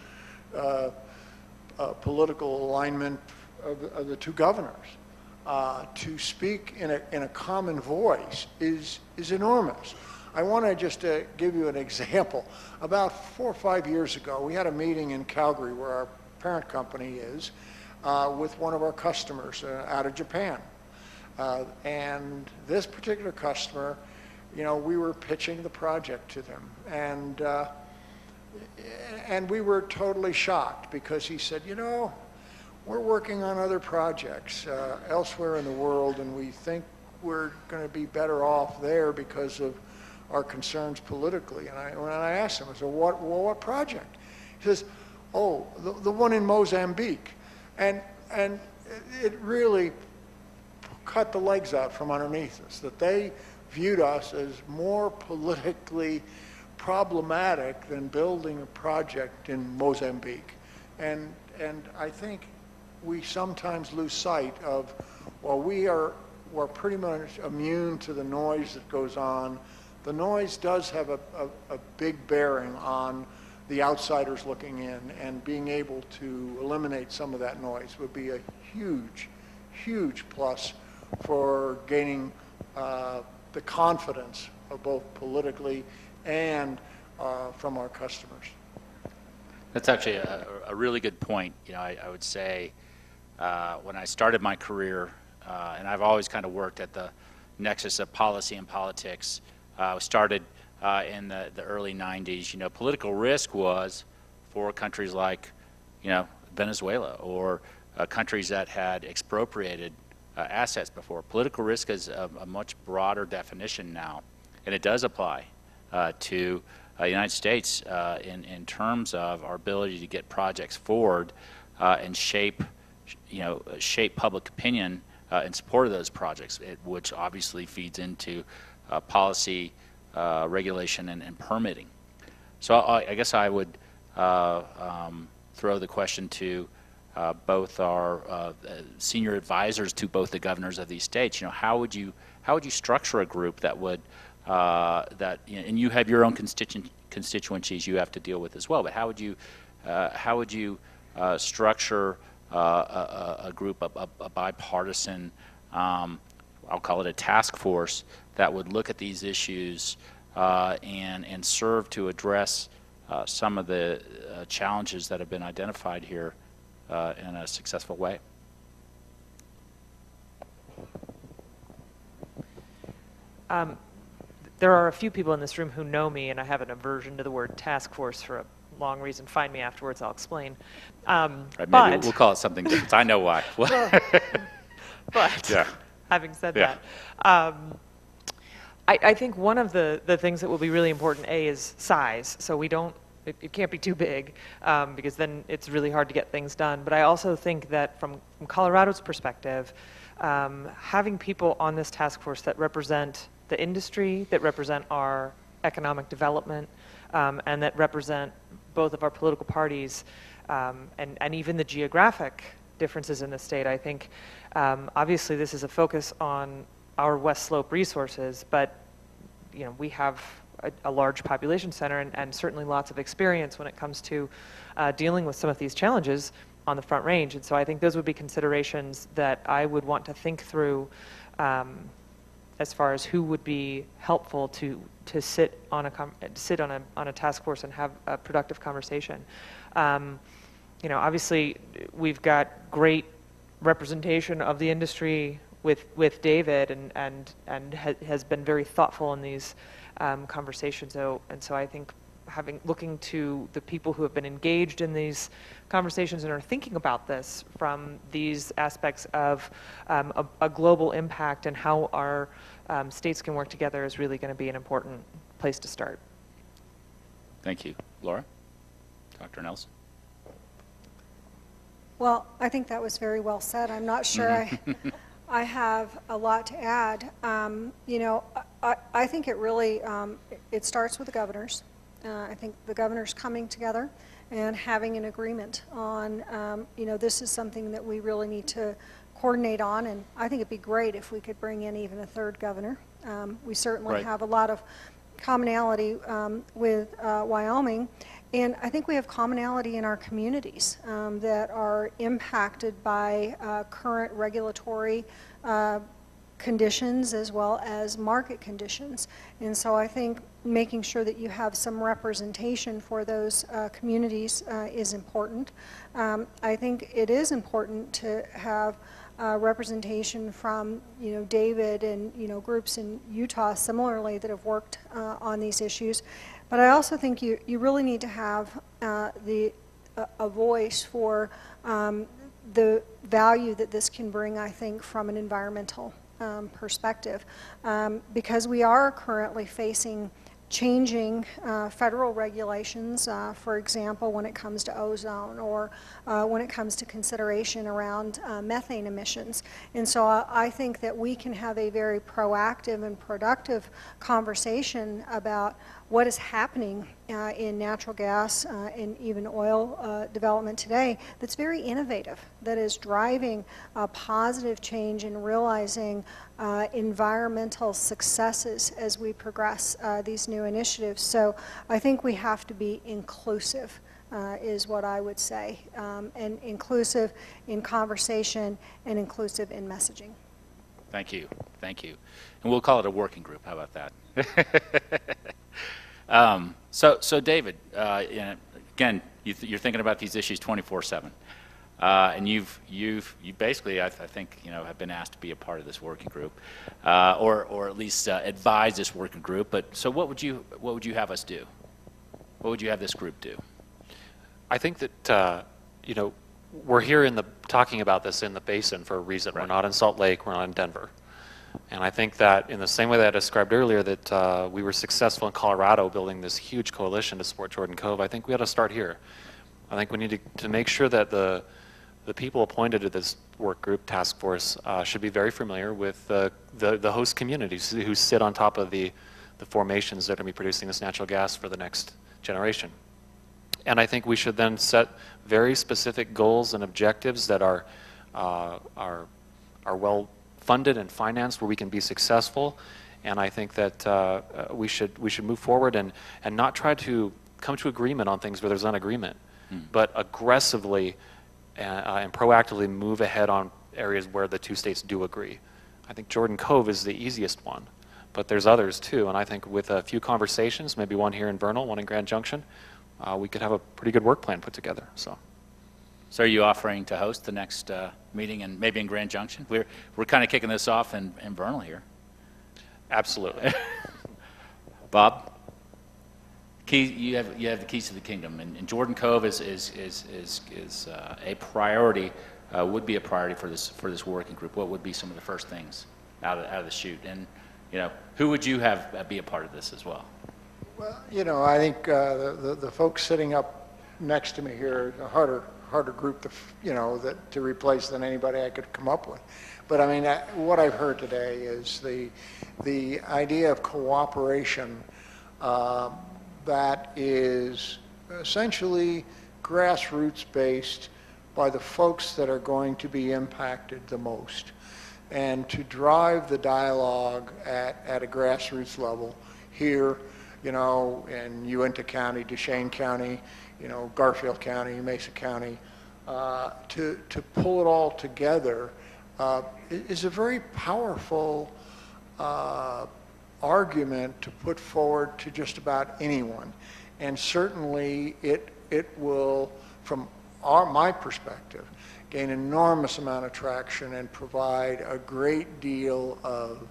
political alignment of the 2 governors, to speak in a common voice is enormous. I want to just give you an example. About 4 or 5 years ago, we had a meeting in Calgary where our parent company is with one of our customers out of Japan. And this particular customer, you know, we were pitching the project to them, and we were totally shocked because he said, you know, we're working on other projects elsewhere in the world, and we think we're going to be better off there because of our concerns politically. And when I asked him, I said, what project? He says, oh, the one in Mozambique. And it really cut the legs out from underneath us, that they viewed us as more politically problematic than building a project in Mozambique. And I think we sometimes lose sight of, well, we're pretty much immune to the noise that goes on. The noise does have a big bearing on the outsiders looking in, and being able to eliminate some of that noise would be a huge, huge plus for gaining the confidence of both politically and from our customers. That's actually a really good point. You know, I would say when I started my career, and I've always kind of worked at the nexus of policy and politics. I started in the early 90s. You know, political risk was for countries like, you know, Venezuela, or countries that had expropriated assets before. Political risk is a much broader definition now, and it does apply to the United States in terms of our ability to get projects forward and shape public opinion in support of those projects, which obviously feeds into policy, regulation, and permitting. So I guess I would throw the question to both our senior advisors to both the governors of these states. You know, how would you structure a group that would and you have your own constituencies you have to deal with as well, but how would you structure a group, a bipartisan, I'll call it a task force, that would look at these issues and serve to address some of the challenges that have been identified here in a successful way? There are a few people in this room who know me, and I have an aversion to the word task force for a long reason. Find me afterwards, I'll explain. Maybe we'll call it something different. I know why. But yeah. Having said Yeah. that, I think one of the things that will be really important, is size. So we don't, it can't be too big, because then it's really hard to get things done. But I also think that from Colorado's perspective, having people on this task force that represent the industry, that represent our economic development, and that represent both of our political parties, and even the geographic differences in the state. I think obviously this is a focus on our West Slope resources, but you know, we have a large population center and certainly lots of experience when it comes to dealing with some of these challenges on the Front Range. And so I think those would be considerations that I would want to think through as far as who would be helpful to sit on a task force and have a productive conversation. You know, obviously we've got great representation of the industry with David, and has been very thoughtful in these conversations. And so I think looking to the people who have been engaged in these conversations and are thinking about this from these aspects of a global impact and how our states can work together is really going to be an important place to start. Thank you. Laura? Dr. Nelson? Well, I think that was very well said. I'm not sure I have a lot to add. You know, I think it really, it starts with the governors. I think the governors coming together and having an agreement on, you know, this is something that we really need to coordinate on, and I think it'd be great if we could bring in even a third governor. We certainly Right. have a lot of commonality with Wyoming, And I think we have commonality in our communities that are impacted by current regulatory conditions as well as market conditions. And so I think making sure that you have some representation for those communities is important. I think it is important to have representation from, David and, groups in Utah similarly that have worked on these issues. But I also think you really need to have a voice for the value that this can bring, I think, from an environmental perspective. Because we are currently facing changing federal regulations, for example, when it comes to ozone or when it comes to consideration around methane emissions. And so I think that we can have a very proactive and productive conversation about what is happening in natural gas and even oil development today that's very innovative, that is driving a positive change in realizing environmental successes as we progress these new initiatives. So I think we have to be inclusive, is what I would say, and inclusive in conversation and inclusive in messaging. Thank you. Thank you. And we'll call it a working group. How about that? So David, again, you're thinking about these issues 24/7, and you basically, I think, have been asked to be a part of this working group, or at least advise this working group. But so, what would you have us do? What would you have this group do? I think that we're here talking about this in the basin for a reason. Right. We're not in Salt Lake. We're not in Denver. And I think that in the same way that I described earlier that we were successful in Colorado building this huge coalition to support Jordan Cove, I think we ought to start here. I think we need to make sure that the people appointed to this work group task force should be very familiar with the host communities who sit on top of the formations that are going to be producing this natural gas for the next generation. And I think we should then set very specific goals and objectives that are well funded and financed where we can be successful. And I think that we should move forward and not try to come to agreement on things where there's not agreement, but aggressively and proactively move ahead on areas where the two states do agree. I think Jordan Cove is the easiest one, but there's others too. And I think with a few conversations, maybe one here in Vernal, one in Grand Junction, we could have a pretty good work plan put together. So are you offering to host the next meeting, and maybe in Grand Junction? We're kind of kicking this off in Vernal here. absolutely. Bob, you have the keys to the kingdom, and Jordan Cove is a priority. Would be a priority for this working group. What would be some of the first things out of the chute, and who would you have be a part of this as well? Well, I think the folks sitting up next to me here are a harder group to replace than anybody I could come up with. But I mean, what I've heard today is the idea of cooperation that is essentially grassroots based by the folks that are going to be impacted the most, and to drive the dialogue at a grassroots level here, in Uinta County, Duchesne County, Garfield County, Mesa County, to pull it all together is a very powerful argument to put forward to just about anyone. And certainly it will, from my perspective, gain enormous amount of traction and provide a great deal of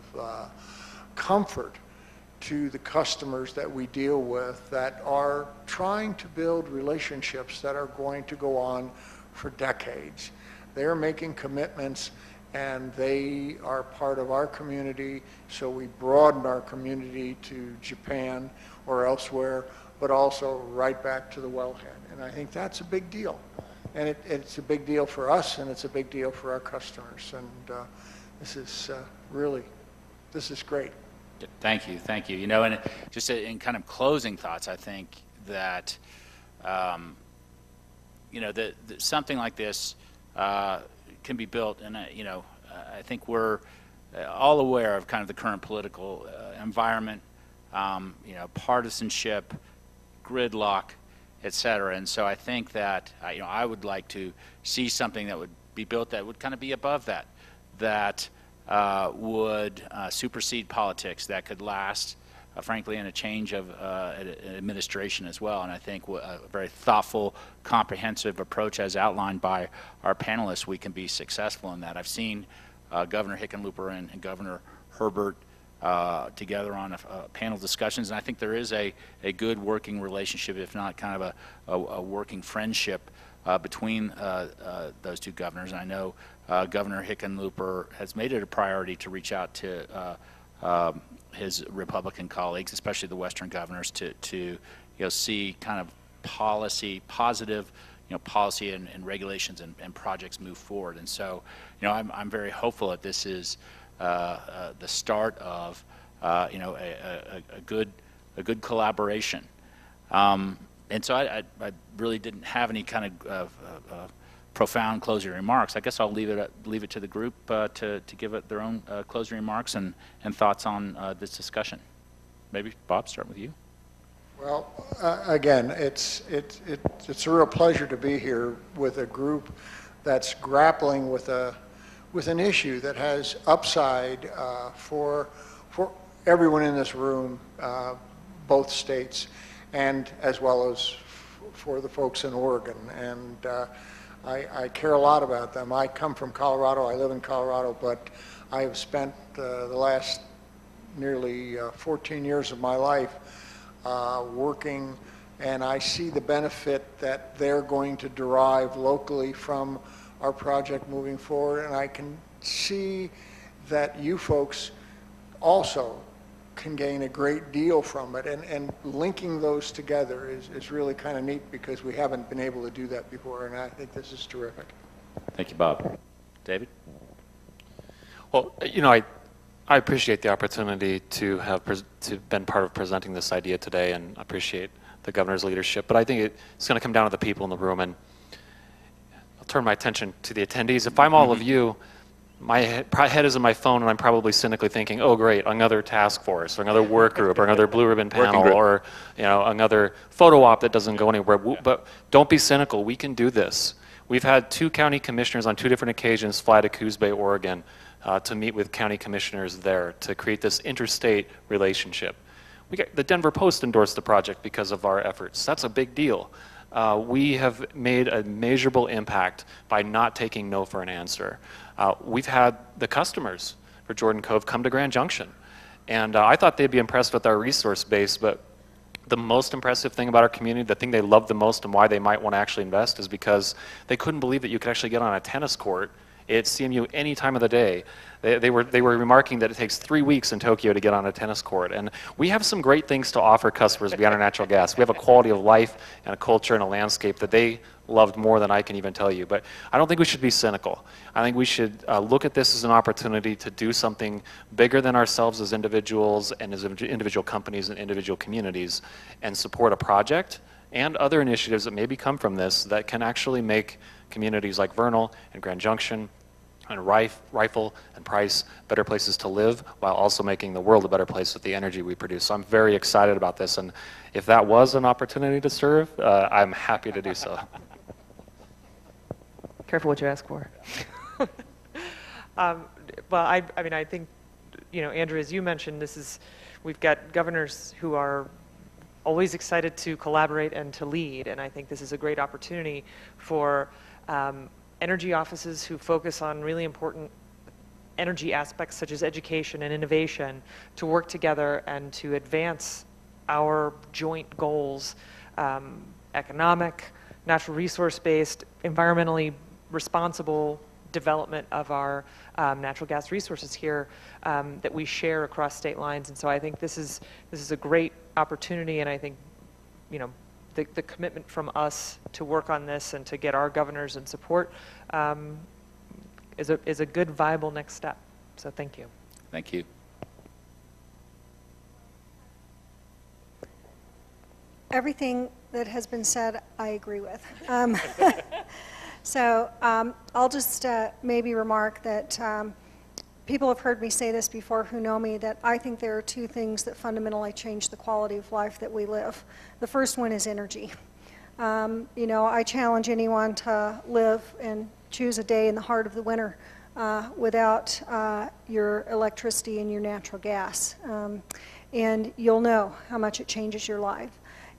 comfort to the customers that we deal with that are trying to build relationships that are going to go on for decades. They're making commitments, and they are part of our community, so we broaden our community to Japan or elsewhere, but also right back to the wellhead. And I think that's a big deal. And it's a big deal for us, and it's a big deal for our customers. And this is great. Thank you. And just in kind of closing thoughts, I think that something like this can be built, and I think we're all aware of kind of the current political environment, partisanship, gridlock, et cetera. And so I think that I would like to see something that would be built that would kind of be above that, that would supersede politics, that could last, frankly, in a change of administration as well. And I think a very thoughtful, comprehensive approach as outlined by our panelists, we can be successful in that. I've seen Governor Hickenlooper and Governor Herbert together on panel discussions, and I think there is a good working relationship, if not kind of a working friendship between those two governors. And I know Governor Hickenlooper has made it a priority to reach out to his Republican colleagues, especially the Western governors, to see kind of positive policy and regulations and projects move forward. And so I'm very hopeful that this is the start of a good collaboration. And so I really didn't have any kind of profound closing remarks. I guess I'll leave it to the group to give it their own closing remarks and thoughts on this discussion. Maybe Bob, start with you. Well, again, it's a real pleasure to be here with a group that's grappling with an issue that has upside for everyone in this room, both states, and as well as for the folks in Oregon. And I care a lot about them. I come from Colorado. I live in Colorado, but I have spent the last nearly 14 years of my life working, and I see the benefit that they're going to derive locally from our project moving forward, and I can see that you folks also can gain a great deal from it, and linking those together is really kind of neat, because we haven't been able to do that before, and I think this is terrific. Thank you, Bob. David? Well, I appreciate the opportunity to have been part of presenting this idea today, and appreciate the governor's leadership. But I think it's going to come down to the people in the room, and I'll turn my attention to the attendees. If I'm all of you, my head is in my phone, and I'm probably cynically thinking, oh great, another task force, or another work group, or another blue ribbon panel, or another photo op that doesn't go anywhere. But don't be cynical. We can do this. We've had 2 county commissioners on 2 different occasions fly to Coos Bay, Oregon, to meet with county commissioners there to create this interstate relationship. The Denver Post endorsed the project because of our efforts. That's a big deal. We have made a measurable impact by not taking no for an answer. We've had the customers for Jordan Cove come to Grand Junction, and I thought they'd be impressed with our resource base, but the most impressive thing about our community, the thing they loved the most and why they might want to actually invest, is because they couldn't believe that you could actually get on a tennis court at CMU any time of the day. They were remarking that it takes 3 weeks in Tokyo to get on a tennis court. And we have some great things to offer customers beyond our natural gas. We have a quality of life and a culture and a landscape that they loved more than I can even tell you. But I don't think we should be cynical. I think we should look at this as an opportunity to do something bigger than ourselves as individuals and as individual companies and individual communities, and support a project and other initiatives that maybe come from this that can actually make communities like Vernal and Grand Junction and Rifle and Price better places to live, while also making the world a better place with the energy we produce. So I'm very excited about this, and if that was an opportunity to serve, I'm happy to do so. Careful what you ask for. Well, I mean, I think, Andrew, as you mentioned, we've got governors who are always excited to collaborate and to lead, and I think this is a great opportunity for energy offices who focus on really important energy aspects such as education and innovation to work together and to advance our joint goals, economic, natural resource-based, environmentally responsible development of our natural gas resources here that we share across state lines. And so I think this is a great opportunity, and I think the commitment from us to work on this and to get our governors in support is a good, viable next step. So thank you. Thank you. Everything that has been said, I agree with. So I'll just maybe remark that people have heard me say this before who know me, that I think there are 2 things that fundamentally change the quality of life that we live. The first one is energy. You know, I challenge anyone to live and choose a day in the heart of the winter without your electricity and your natural gas. And you'll know how much it changes your life.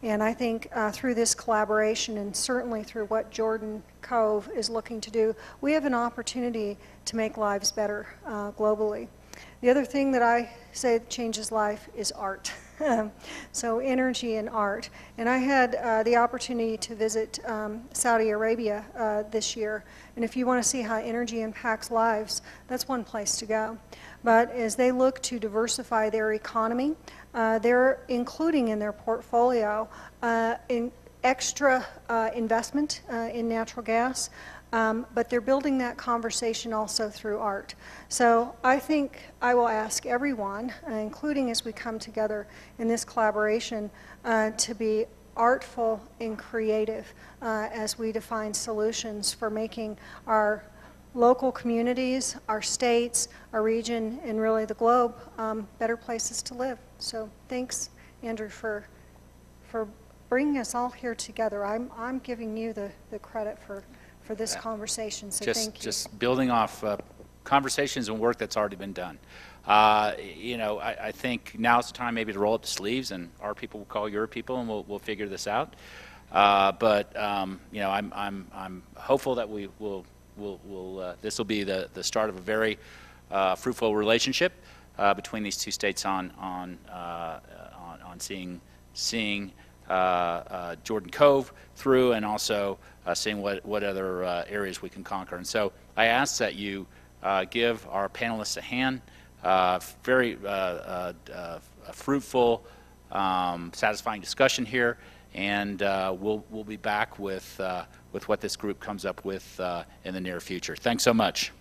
And I think through this collaboration, and certainly through what Jordan Cove is looking to do, we have an opportunity to make lives better globally. The other thing that I say that changes life is art. So energy and art. And I had the opportunity to visit Saudi Arabia this year. And if you want to see how energy impacts lives, that's one place to go. But as they look to diversify their economy, they're including in their portfolio in extra investment in natural gas, but they're building that conversation also through art. So I think I will ask everyone, including as we come together in this collaboration, to be artful and creative as we define solutions for making our local communities, our states, our region, and really the globe better places to live. So thanks, Andrew, for bringing us all here together. I'm giving you the credit for this conversation, so thank you. Just building off conversations and work that's already been done. You know, I think now's the time maybe to roll up the sleeves, and our people will call your people, and we'll figure this out. But you know, I'm hopeful that this will be the start of a very fruitful relationship between these two states on seeing Jordan Cove through, and also seeing what other areas we can conquer. And so I ask that you give our panelists a hand. Very fruitful, satisfying discussion here, and we'll be back with what this group comes up with in the near future. Thanks so much.